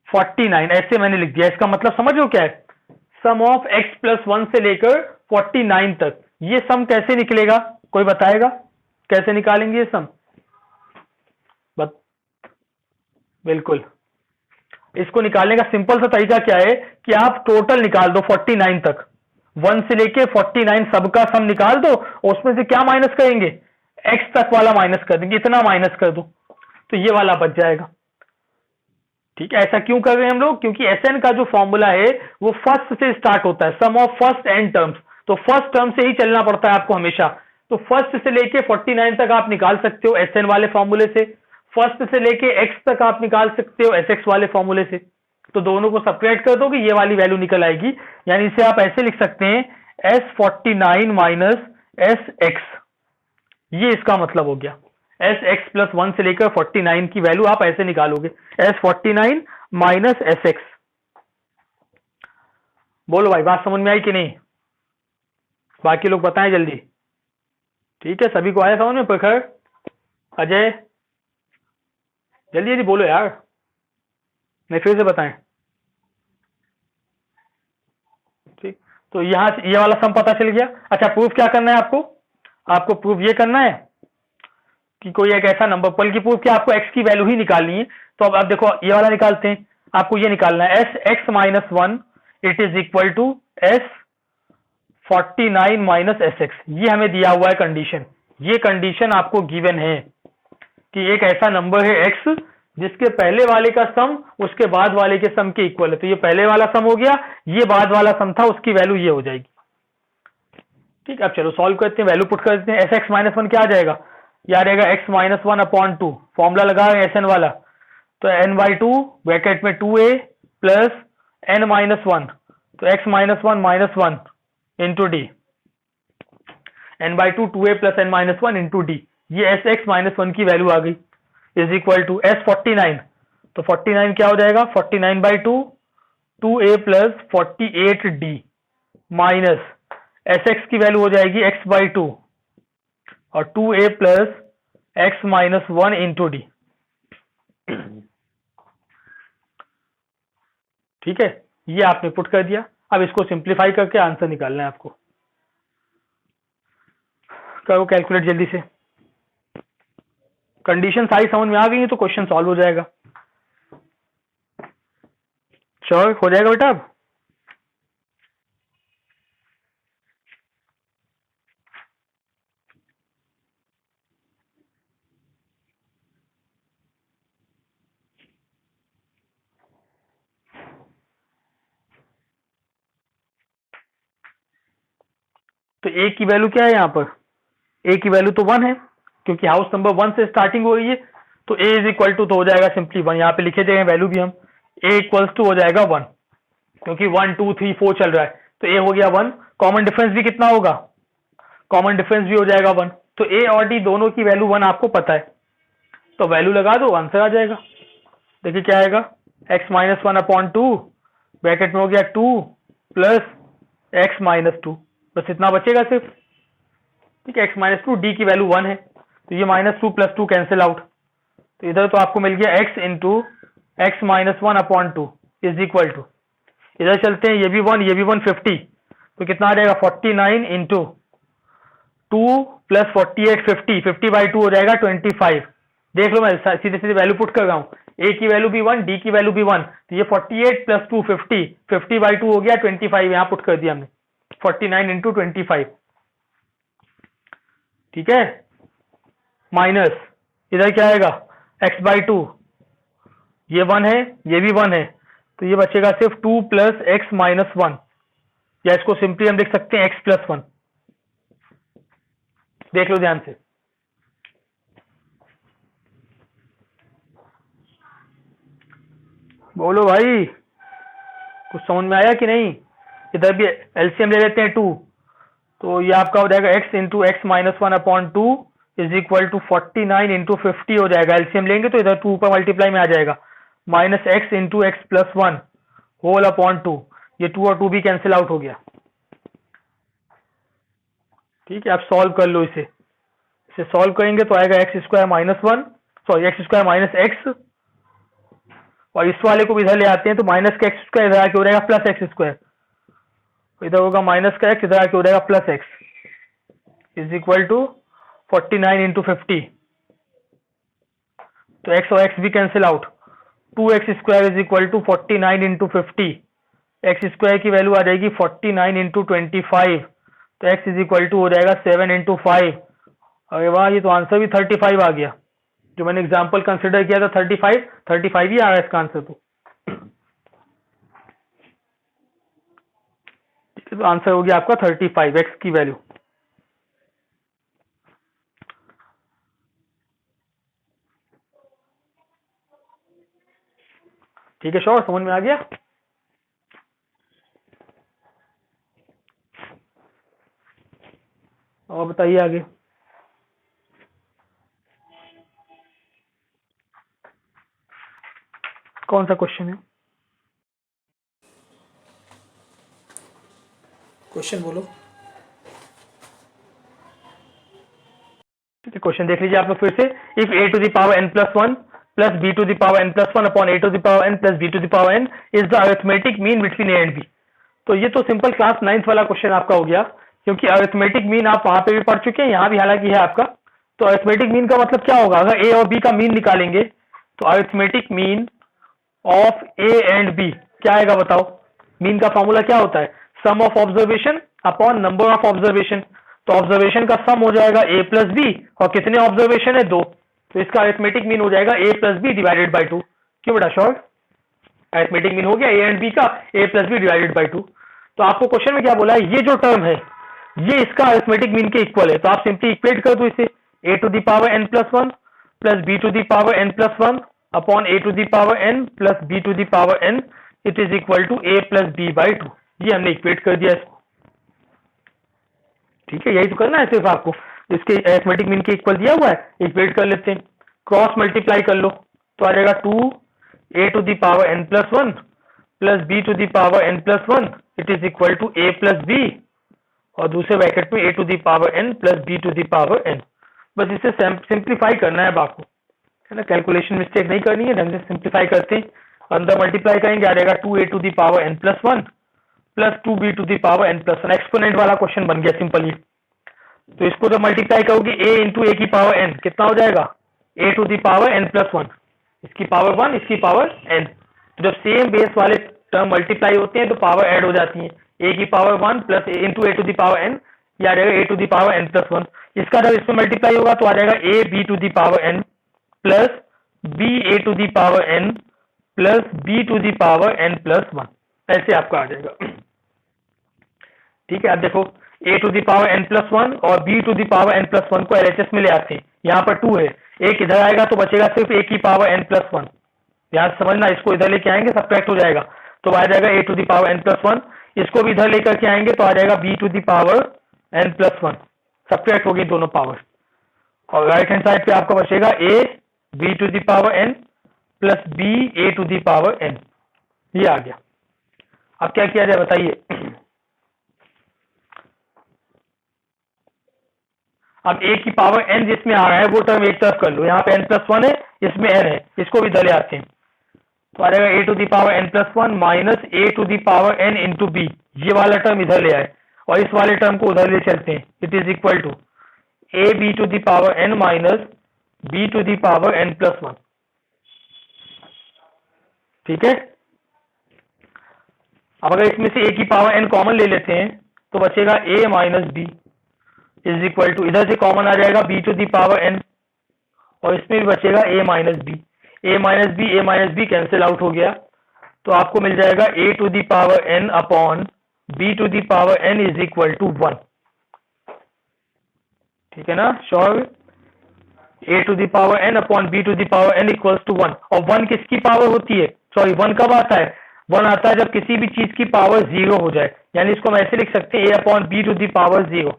49, ऐसे मैंने लिख दिया। इसका मतलब समझ लो क्या है, सम ऑफ एक्स प्लस 1 से लेकर 49 तक। ये सम कैसे निकलेगा, कोई बताएगा कैसे निकालेंगे ये सम? बिल्कुल, इसको निकालने का सिंपल सा तरीका क्या है कि आप टोटल निकाल दो 49 तक, 1 से लेके 49 सबका सम निकाल दो, उसमें से क्या माइनस करेंगे, एक्स तक वाला माइनस कर देंगे, इतना माइनस कर दो तो ये वाला बच जाएगा। ठीक है, ऐसा क्यों कर रहे हैं हम लोग, क्योंकि एसएन का जो फॉर्मूला है वो फर्स्ट से स्टार्ट होता है, sum of first and terms, तो फर्स्ट टर्म से ही चलना पड़ता है आपको हमेशा। तो फर्स्ट से लेके 49 तक आप निकाल सकते हो एसएन वाले फॉर्मूले से, फर्स्ट से लेके एक्स तक आप निकाल सकते हो एसएक्स वाले फॉर्मूले से। तो दोनों को सब्ट्रैक्ट कर दोगे ये वाली वैल्यू निकल आएगी, यानी इसे आप ऐसे लिख सकते हैं S49 माइनस एस एक्स, ये इसका मतलब हो गया। एस एक्स प्लस 1 से लेकर 49 की वैल्यू आप ऐसे निकालोगे, S49 माइनस एस एक्स। बोलो भाई, बात समझ में आई कि नहीं? बाकी लोग बताएं जल्दी। ठीक है, सभी को आया समझ में? प्रखर, अजय, जल्दी जल्दी बोलो यार, नहीं फिर से बताएं। ठीक, तो यहां से ये वाला सम पता चल गया। अच्छा, प्रूफ क्या करना है आपको? आपको प्रूफ ये करना है कि कोई एक ऐसा नंबर, बल्कि प्रूफ क्या, आपको एक्स की वैल्यू ही निकालनी है। तो अब देखो ये वाला निकालते हैं, आपको ये निकालना है S x minus 1 it is equal to S49 minus S x. ये हमें दिया हुआ है कंडीशन, ये कंडीशन आपको गिवन है कि एक ऐसा नंबर है x जिसके पहले वाले का सम उसके बाद वाले के सम के इक्वल है। तो ये पहले वाला सम हो गया, ये बाद वाला सम था, उसकी वैल्यू ये हो जाएगी। ठीक है, अब चलो सॉल्व करते हैं, वैल्यू पुट कर देते हैं। एस एक्स माइनस 1 क्या आ जाएगा, या रहेगा एक्स माइनस 1 अपॉन 2, फॉर्मूला लगा एस एन वाला, तो एन बाई 2 ब्रैकेट में 2a प्लस एन माइनस 1, तो x minus 1 minus 1 into d, n by 2 2a plus n minus 1 into D, ये एस एक्स माइनस 1 की वैल्यू आ गई, इज इक्वल टू S49, तो 49 क्या हो जाएगा, 49 by 2 2a plus 48d minus S x की value हो जाएगी x बाई 2 और 2a plus x minus 1 into D. ठीक है, ये आपने पुट कर दिया। अब इसको सिंप्लीफाई करके आंसर निकालना है आपको। करो कैलकुलेट जल्दी से। कंडीशन सारी समझ में आ गई है तो क्वेश्चन सॉल्व हो जाएगा। श्योर हो जाएगा बेटा? अब तो ए की वैल्यू क्या है यहाँ पर, ए की वैल्यू तो 1 है क्योंकि हाउस नंबर 1 से स्टार्टिंग हो रही है, तो ए इज इक्वल टू तो हो जाएगा सिंपली 1, यहाँ पे लिखे जाएंगे वैल्यू भी हम, ए इक्वल्स टू हो जाएगा 1 क्योंकि 1 2 3 4 चल रहा है, तो ए हो गया 1। कॉमन डिफरेंस भी कितना होगा, कॉमन डिफरेंस भी हो जाएगा 1, तो ए और डी दोनों की वैल्यू 1 आपको पता है, तो वैल्यू लगा दो आंसर आ जाएगा। देखिए क्या आएगा, एक्स माइनस 1 अपॉन 2 ब्रैकेट में हो गया 2 प्लस एक्स माइनस 2, बस इतना बचेगा सिर्फ। ठीक है, एक्स माइनस 2, डी की वैल्यू 1 है, तो ये माइनस 2 प्लस 2 कैंसिल आउट, तो इधर तो आपको मिल गया x into x minus 1 upon 2 is equal to, इधर चलते हैं, ये भी 1 ये भी 1 50, तो कितना आ जाएगा 49 इंटू 2 प्लस 48 50, 50 बाई 2 हो जाएगा 25। देख लो मैं सीधे सीधे वैल्यू पुट कर रहा हूँ, ए की वैल्यू भी 1 डी की वैल्यू भी 1, तो ये 48 प्लस 2 50, 50 बाई 2 हो गया 25, यहाँ पुट कर दिया हमने 49 इंटू 25। ठीक है, माइनस इधर क्या आएगा x बाई 2, ये 1 है ये भी 1 है, तो ये बचेगा सिर्फ 2 प्लस एक्स माइनस 1, या इसको सिंपली हम लिख सकते हैं एक्स प्लस 1। देख लो ध्यान से। बोलो भाई, कुछ समझ में आया कि नहीं? इधर भी एलसीएम ले लेते हैं 2, तो ये आपका हो जाएगा x into x minus 1 upon 2 is equal to 49 into 50 हो जाएगा। एलसीएम लेंगे तो इधर 2 ऊपर मल्टीप्लाई में आ जाएगा, minus x into x plus 1 whole upon 2। ये 2 और 2 भी कैंसिल आउट हो गया। ठीक है, आप सॉल्व कर लो इसे। इसे सॉल्व करेंगे तो आएगा x square minus 1, sorry x square minus x, और इस वाले को भी इधर ले आते हैं तो माइनस का एक्स स्क्वायर इधर आके हो जाएगा प्लस एक्स स्क्वायर, इधर होगा माइनस का एक्स, इधर आके हो जाएगा plus x is equal to 49 into 50। तो एक्स और एक्स भी cancel out, 2x square is equal to 49 into 50। X square की वैल्यू आ जाएगी 49 इंटू 25, तो एक्स इज इक्वल टू हो जाएगा 7 इंटू 5। अरे वाह, ये तो आंसर भी 35 आ गया। जो मैंने एग्जाम्पल कंसिडर किया था 35 ही आ रहा है इसका आंसर। तो आंसर हो गया आपका 35 एक्स की वैल्यू। ठीक है, श्योर, समझ में आ गया? और बताइए आगे। कौन सा क्वेश्चन है? क्वेश्चन बोलो। ठीक है, क्वेश्चन देख लीजिए आप लोग फिर से। If a to the power n plus 1 plus b to the power n plus 1 upon a to the power n plus b to the power n is the arithmetic mean between a and b। तो ये तो simple class 9th वाला question आपका हो गया, क्योंकि arithmetic mean आप वहां पे भी पढ़ चुके हैं, यहाँ भी हालांकि है आपका। तो अरिथमेटिक मीन का मतलब क्या होगा? अगर a और b का मीन निकालेंगे तो arithmetic mean of a and b क्या आएगा बताओ? मीन का फॉर्मूला क्या होता है? Sum of observation upon number of observation. तो ऑब्जर्वेशन का सम हो जाएगा a प्लस बी, और कितने ऑब्जर्वेशन है? 2। तो इसका अरिथमेटिक मीन हो जाएगा a plus b divided by 2। क्यों बेटा शॉर्ट? अरिथमेटिक मीन हो गया a एंड b का a plus b divided by 2। तो आपको क्वेश्चन में क्या बोला है? ये जो टर्म है ये इसका अरिथमेटिक मीन के इक्वल है, तो आप सिंपली इक्वेट कर दो इसे। a to the power n plus 1 plus b to the power n plus 1 upon a to the power n plus b to the power n it is equal to a plus b by 2। ये हमने equate कर दिया इसको। ठीक है, यही तो करना है सिर्फ आपको। इसके अरिथमेटिक मीन के इक्वल दिया हुआ है, इक्वेट कर लेते हैं, क्रॉस मल्टीप्लाई कर लो तो आ जाएगा 2a to the power n plus 1 plus b to the power n plus 1 it is equal to a plus b, और दूसरे ब्रैकेट में a to the power n plus b to the power n। बस इसे simplify करना है आपको, है ना, कैलकुलेशन मिस्टेक नहीं करनी है, ढंग से सिंप्लीफाई करते हैं। अंदर मल्टीप्लाई करेंगे आ जाएगा 2a to the power n plus 1 plus 2b to the power n plus 1। Exponent वाला क्वेश्चन बन गया सिंपल ये। तो इसको जब मल्टीप्लाई करोगे a इंटू ए की पावर n कितना हो जाएगा? a to the power n plus 1, इसकी पावर 1 इसकी पावर n। तो जब सेम बेस वाले टर्म मल्टीप्लाई होते हैं तो पावर ऐड हो जाती है, a की power 1 plus into a to the power n, ये आ जाएगा a to the power n plus 1। इसका जब इसमें मल्टीप्लाई होगा तो आ जाएगा a b to the power n plus b a to the power n plus b to the power n plus 1, ऐसे आपका आ जाएगा। ठीक है, अब देखो a to the power n plus 1 और b to the power n plus 1 को LHS में ले आते हैं। यहाँ पर 2 है, एक इधर आएगा तो बचेगा सिर्फ a की पावर n प्लस 1। ध्यान से समझना, इसको इधर लेके आएंगे सब्ट्रैक्ट हो जाएगा तो आ जाएगा a to the power n plus 1। इसको भी इधर लेकर के आएंगे तो आ जाएगा b to the power n plus 1, subtract होगी दोनों पावर। और राइट हैंड साइड पे आपका बचेगा a b to the power n plus b a to the power n। ये आ गया। अब क्या किया जाए बताइए? अब a की पावर n जिसमें आ रहा है वो टर्म एक तरफ कर लो, यहाँ पे n प्लस 1 है, इसमें n है, इसको भी ले आते हैं तो आ जाएगा a to the power n plus 1 minus a to the power n into b. ये वाला टर्म इधर ले आए और इस वाले टर्म को उधर ले चलते हैं, it is equal to a b to the power n minus b to the power n plus 1। ठीक है, अब अगर इसमें से a की पावर n कॉमन ले लेते हैं तो बचेगा a minus b is equal to, इधर से कॉमन आ जाएगा b to the power n और इसमें भी बचेगा a minus b. a minus b cancel out हो गया तो आपको मिल जाएगा a to the power n upon b to the power n is equal to 1। ठीक है ना, sure. a to the power n upon b to the power n equals to 1। और 1 किसकी पावर होती है, सॉरी 1 कब आता है, 1 आता है जब किसी भी चीज की पावर 0 हो जाए। यानी इसको हम ऐसे लिख सकते हैं a upon b to the power 0।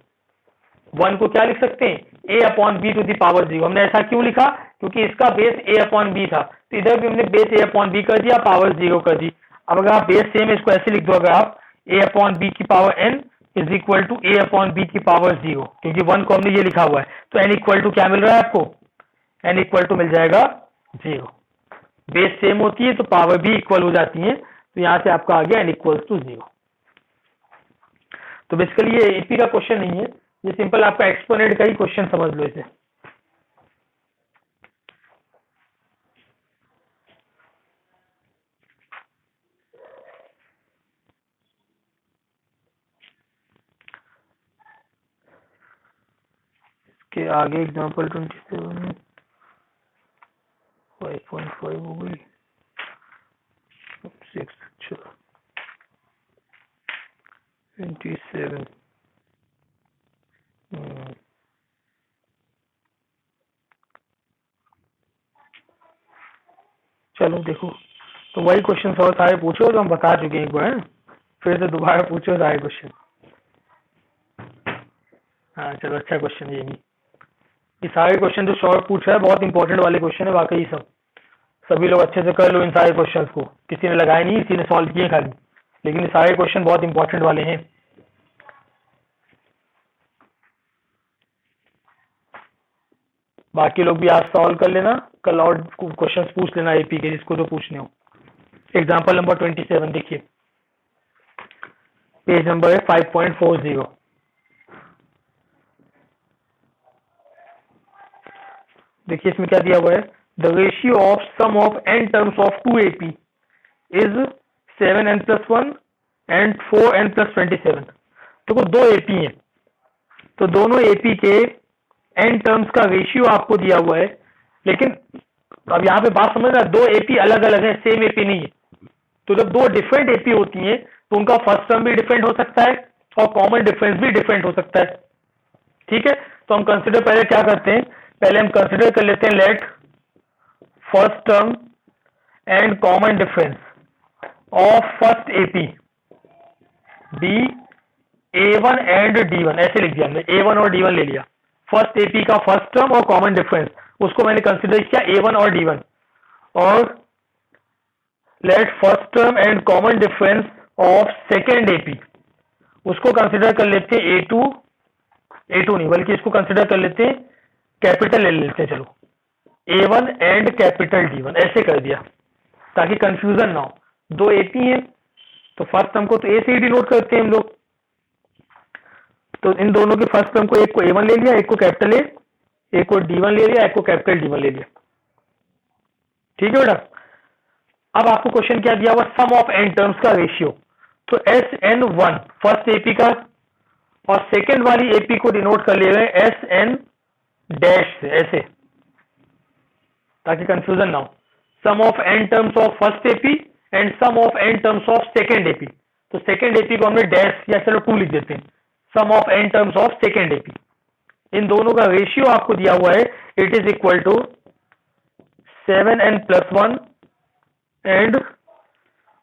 1 को क्या लिख सकते हैं, a upon b to the power 0। हमने ऐसा क्यों लिखा, क्योंकि इसका बेस a अपॉन b था, तो इधर भी हमने बेस a अपॉन b कर दिया, पावर 0 कर दी। अब अगर आप बेस सेम इसको ऐसे लिख दो, अगर आप a अपॉन b की power n is equal to a upon b की पावर 0, क्योंकि 1 को हमने ये लिखा हुआ है, तो n इक्वल टू क्या मिल रहा है आपको, n इक्वल टू मिल जाएगा 0। बेस सेम होती है तो पावर भी इक्वल हो जाती है, तो यहां से आपका आ गया n इक्वल टू 0। तो बेसिकली ये एपी का क्वेश्चन नहीं है, ये सिंपल आपका एक्सपोनेंट का ही क्वेश्चन समझ लो इसे। इसके आगे एग्जांपल 27 5.5 हो गई 6 27। चलो देखो, तो वही क्वेश्चन और सारे पूछो तो हम बता चुके हैं एक बार, फिर से दोबारा पूछो सारे क्वेश्चन। हाँ चलो, अच्छा क्वेश्चन ये भी, ये सारे क्वेश्चन जो शॉर्ट पूछ रहा है बहुत इंपॉर्टेंट वाले क्वेश्चन है वाकई। सब सभी लोग अच्छे से कर लो इन सारे क्वेश्चंस को, किसी ने लगाए नहीं, किसी ने सॉल्व किए खाली, लेकिन ये सारे क्वेश्चन बहुत इंपॉर्टेंट वाले हैं। बाकी लोग भी आज सॉल्व कर लेना, कल और क्वेश्चंस पूछ लेना एपी के, जिसको जो पूछने हो। एग्जाम्पल नंबर 27 देखिए, पेज नंबर है 5.40। देखिए इसमें क्या दिया हुआ है, the ratio of sum of n terms of 2 AP is 7n+1 and 4n+27। देखो दो एपी हैं, तो दोनों एपी के n टर्म्स का रेशियो आपको दिया हुआ है, लेकिन अब यहाँ पे बात समझना, दो एपी अलग अलग है, सेम एपी नहीं है। तो जब दो डिफरेंट एपी होती हैं तो उनका फर्स्ट टर्म भी डिफरेंट हो सकता है और कॉमन डिफरेंस भी डिफरेंट हो सकता है। ठीक है, तो हम कंसिडर पहले क्या करते हैं, पहले हम कंसिडर कर लेते हैं let first term and common difference of first AP be A1 and D1। ऐसे लिख दिया हमने, A1 और D1 ले लिया, फर्स्ट एपी का फर्स्ट टर्म और कॉमन डिफरेंस, उसको मैंने कंसिडर किया A1 और D1। और late first term and common difference of second AP, उसको कंसिडर कर लेते हैं A2 नहीं बल्कि इसको कंसिडर कर लेते हैं कैपिटल ले लेते हैं, चलो A1 एंड कैपिटल D1, ऐसे कर दिया ताकि कंफ्यूजन ना हो। दो एपी हैं तो फर्स्ट टर्म को तो ए से ही डिनोट करते हैं हम लोग, तो इन दोनों के फर्स्ट टर्म को, एक को A1 ले लिया, एक को कैपिटल ए, एक को D1 ले लिया, एक को कैपिटल D1 ले लिया। ठीक है बेटा, अब आपको क्वेश्चन क्या दिया हुआ, सम ऑफ n टर्म्स का रेशियो, तो SN1 फर्स्ट एपी का और सेकेंड वाली एपी को डिनोट कर ले रहे हैं SN डैश से, ऐसे ताकि कंफ्यूजन ना हो। Sum of n terms of first AP and sum of n terms of second AP, तो सेकेंड एपी को हमने डैश या चलो 2 लिख देते हैं, sum of n terms of second AP. इन दोनों का रेशियो आपको दिया हुआ है, it is equal to 7n+1 and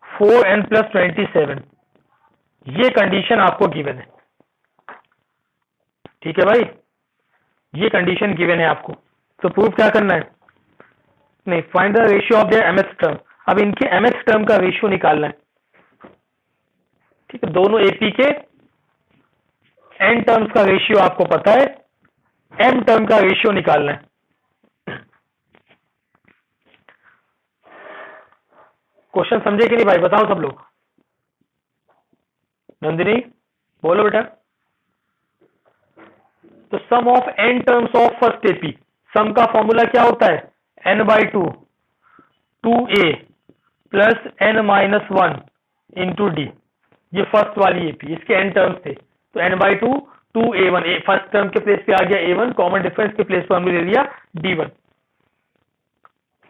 4n+27। ये कंडीशन आपको गिवन है। ठीक है भाई, ये कंडीशन गिवन है आपको, तो प्रूफ क्या करना है, नहीं, find the ratio of their mth term. अब इनके mth टर्म का रेशियो निकालना है। ठीक है, दोनों एपी के n टर्म्स का रेशियो आपको पता है, m टर्म का रेशियो निकालना है। क्वेश्चन समझे कि नहीं भाई, बताओ सब लोग। नंदिनी बोलो बेटा। तो sum of n terms of first AP, sum का फॉर्मूला क्या होता है, n/2 2a plus n-1 into D. ये फर्स्ट वाली एपी, इसके n टर्म्स थे, तो n/2 2a1, फर्स्ट टर्म के प्लेस पे आ गया a1, कॉमन डिफरेंस के प्लेस पे हमने ले लिया d1,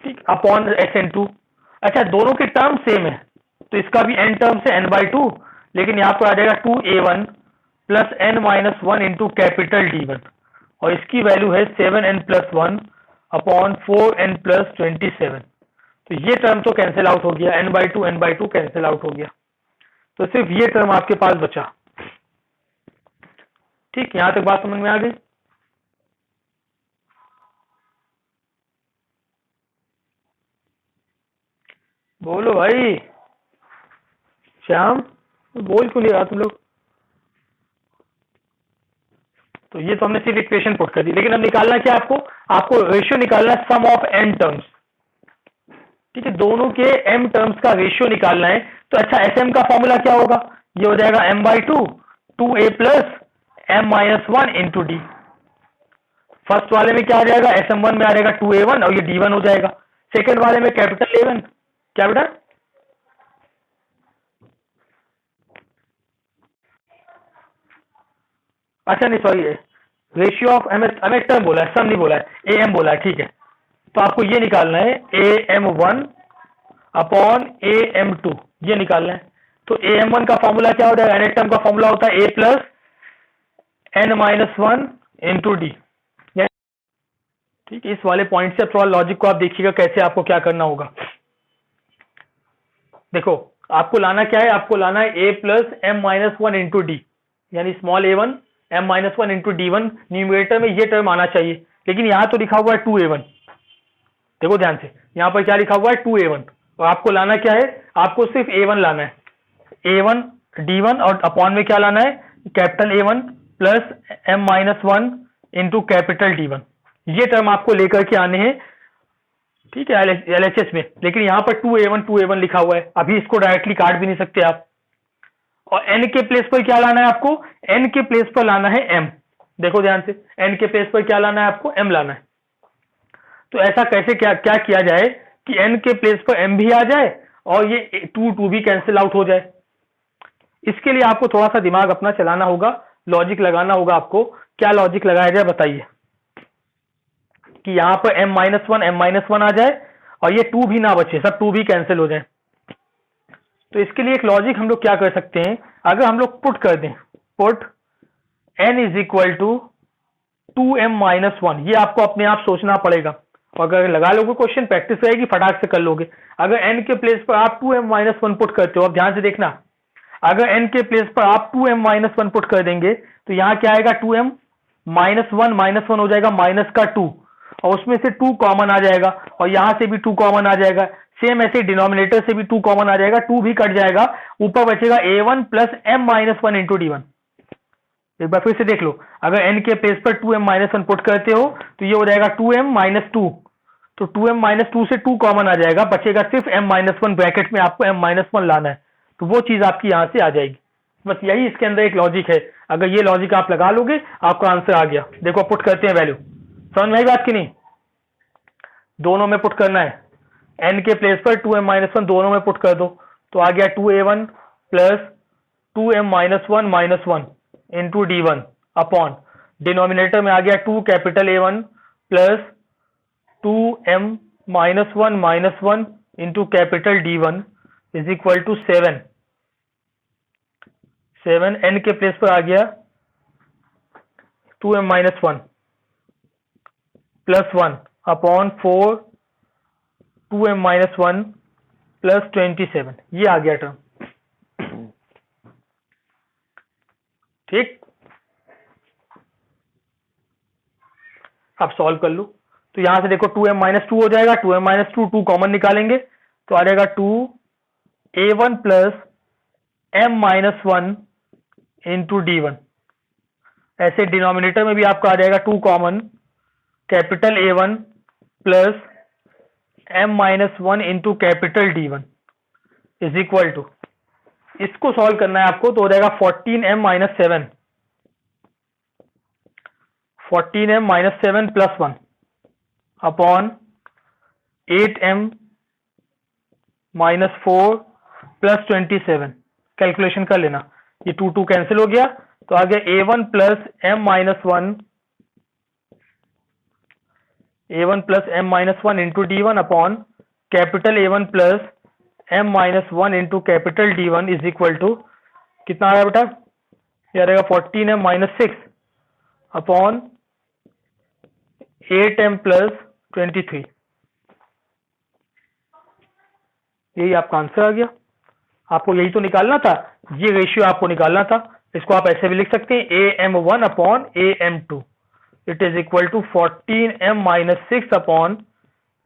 ठीक, अपॉन SN2। अच्छा, दोनों के टर्म सेम है, तो इसका भी n टर्म से n/2, लेकिन यहाँ पर आ जाएगा 2a1 plus n minus one into capital D1, और इसकी वैल्यू है 7n plus one upon 4n plus 27। तो ये टर्म तो कैंसिल आउट हो गया, n/2 कैंसिल आउट हो गया, तो सिर्फ ये टर्म आपके पास बचा। ठीक, यहां तक बात समझ में आ गई? बोलो भाई श्याम, बोल क्यों नहीं रहा तुम लोग? तो ये तो हमने सिर्फ इक्वेशन पुट कर दी, लेकिन अब निकालना क्या आपको? आपको रेशियो निकालना है सम ऑफ n टर्म्स। ठीक है, दोनों के m टर्म्स का रेशियो निकालना है। तो अच्छा, sm का फॉर्मूला क्या होगा? ये हो जाएगा m/2 2a plus m minus one into D. First वाले में क्या आ जाएगा? sm1 में आ जाएगा 2a1 और ये d1 हो जाएगा। सेकंड वाले में कैपिटल A1 क्या बेटा? अच्छा नहीं, sorry, ratio of m term बोला है, सम नहीं बोला है, am बोला है। ठीक है, तो आपको ये निकालना है am1 अपॉन am2, ये निकालना है। तो am1 का फॉर्मूला क्या होता है? एन टर्म का फॉर्मूला होता है a plus n minus one into D. ठीक है, इस वाले पॉइंट से थोड़ा लॉजिक को आप देखिएगा कैसे आपको क्या करना होगा। देखो, आपको लाना क्या है? आपको लाना है a plus m minus one into D, यानी small a1 m minus one into d1। Numerator में ये टर्म आना चाहिए, लेकिन यहां तो लिखा हुआ है 2a1। देखो ध्यान से, यहां पर क्या लिखा हुआ है? 2a1, और आपको लाना क्या है? आपको सिर्फ a1 लाना है, a1 d1, और अपॉन में क्या लाना है? Capital A1 plus m minus one into capital D1। ये टर्म आपको लेकर के आने हैं। ठीक है, LHS में, लेकिन यहां पर 2a1 लिखा हुआ है, अभी इसको डायरेक्टली काट भी नहीं सकते आप। और n के प्लेस पर क्या लाना है आपको? n के प्लेस पर लाना है m। देखो ध्यान से, n के प्लेस पर क्या लाना है आपको? m लाना है। तो ऐसा कैसे क्या क्या किया जाए कि n के प्लेस पर m भी आ जाए और ये 2 भी कैंसिल आउट हो जाए? इसके लिए आपको थोड़ा सा दिमाग अपना चलाना होगा, लॉजिक लगाना होगा। आपको क्या लॉजिक लगाया जाए बताइए, कि यहां पर m-1 आ जाए और ये 2 भी ना बचे, सब 2 भी कैंसिल हो जाए। तो इसके लिए एक लॉजिक हम लोग क्या कर सकते हैं? अगर हम लोग पुट कर दें, put n is equal to 2m-1, ये आपको अपने आप सोचना पड़ेगा, और अगर लगा लोगे क्वेश्चन, प्रैक्टिस रहेगी, फटाक से कर लोगे। अगर n के प्लेस पर आप 2m-1 पुट करते हो, अब ध्यान से देखना, अगर n के प्लेस पर आप 2m-1 पुट कर देंगे तो यहां क्या आएगा? 2m-1 हो जाएगा माइनस का 2, और उसमें से 2 कॉमन आ जाएगा, और यहां से भी 2 कॉमन आ जाएगा। सेम ऐसे डिनोमिनेटर से भी 2 कॉमन आ जाएगा, 2 भी कट जाएगा, ऊपर बचेगा a1 plus m-1 into d1। एक बार फिर से देख लो, अगर n के प्लेस पर 2m-1 पुट करते हो तो ये हो जाएगा 2m-2, तो 2m-2 से 2 कॉमन आ जाएगा, बचेगा सिर्फ m-1, ब्रैकेट में आपको m-1 लाना है, तो वो चीज आपकी यहां से आ जाएगी। बस यही इसके अंदर एक लॉजिक है, अगर ये लॉजिक आप लगा लोगे आपका आंसर आ गया। देखो पुट करते हैं वैल्यू, समझ में आई बात की नहीं? दोनों में पुट करना है, n के प्लेस पर 2m-1 दोनों में पुट कर दो, तो आ गया 2a1 plus 2m-1 into d1 upon denominator में आ गया 2 capital A1 plus 2m-1 into capital D1 is equal to 7 n के प्लेस पर आ गया 2m-1 plus 1 upon 4 2m-1 plus 27, ये आ गया टर्म। ठीक, अब सॉल्व कर लो। तो यहां से देखो 2m-2 हो जाएगा, 2m-2 कॉमन निकालेंगे तो आ जाएगा 2a1 plus m-1 into d1। ऐसे डिनोमिनेटर में भी आपका आ जाएगा 2 common, capital A1 plus m-1 into capital D1 is equal to, इसको सॉल्व करना है आपको, तो हो जाएगा 14m-7 plus 1 upon 8m-4 plus 27। Calculation कर लेना, ये 2 कैंसिल हो गया, तो आ गया A1 plus m-1 into D1 upon capital A1 plus m minus one into capital D1 is equal to कितना आया बेटा, ये रहेगा 14m minus six upon 8m plus 23। यही आपका आंसर आ गया। आपको यही तो निकालना था, ये रेशियो आपको निकालना था। इसको आप ऐसे भी लिख सकते हैं AM1 upon AM2 it is equal to 14m minus six upon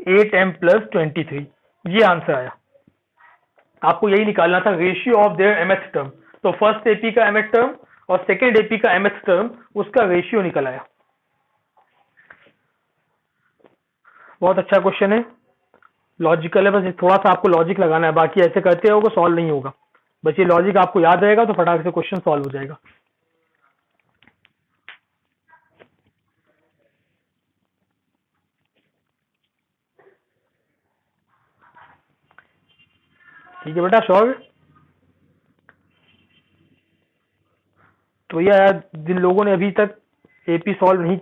8m plus 23। ये आंसर आया। आपको यही निकालना था, ratio of their mth term. तो फर्स्ट एपी का mth टर्म और सेकेंड एपी का mth टर्म, उसका रेशियो निकल आया। बहुत अच्छा क्वेश्चन है, लॉजिकल है, बस थोड़ा सा आपको लॉजिक लगाना है, बाकी ऐसे करते रहोगे सॉल्व नहीं होगा। बस ये लॉजिक आपको याद रहेगा तो फटाक से क्वेश्चन सॉल्व हो जाएगा। ठीक है बेटा, श्योर। तो भैया जिन लोगों ने अभी तक एपी सॉल्व नहीं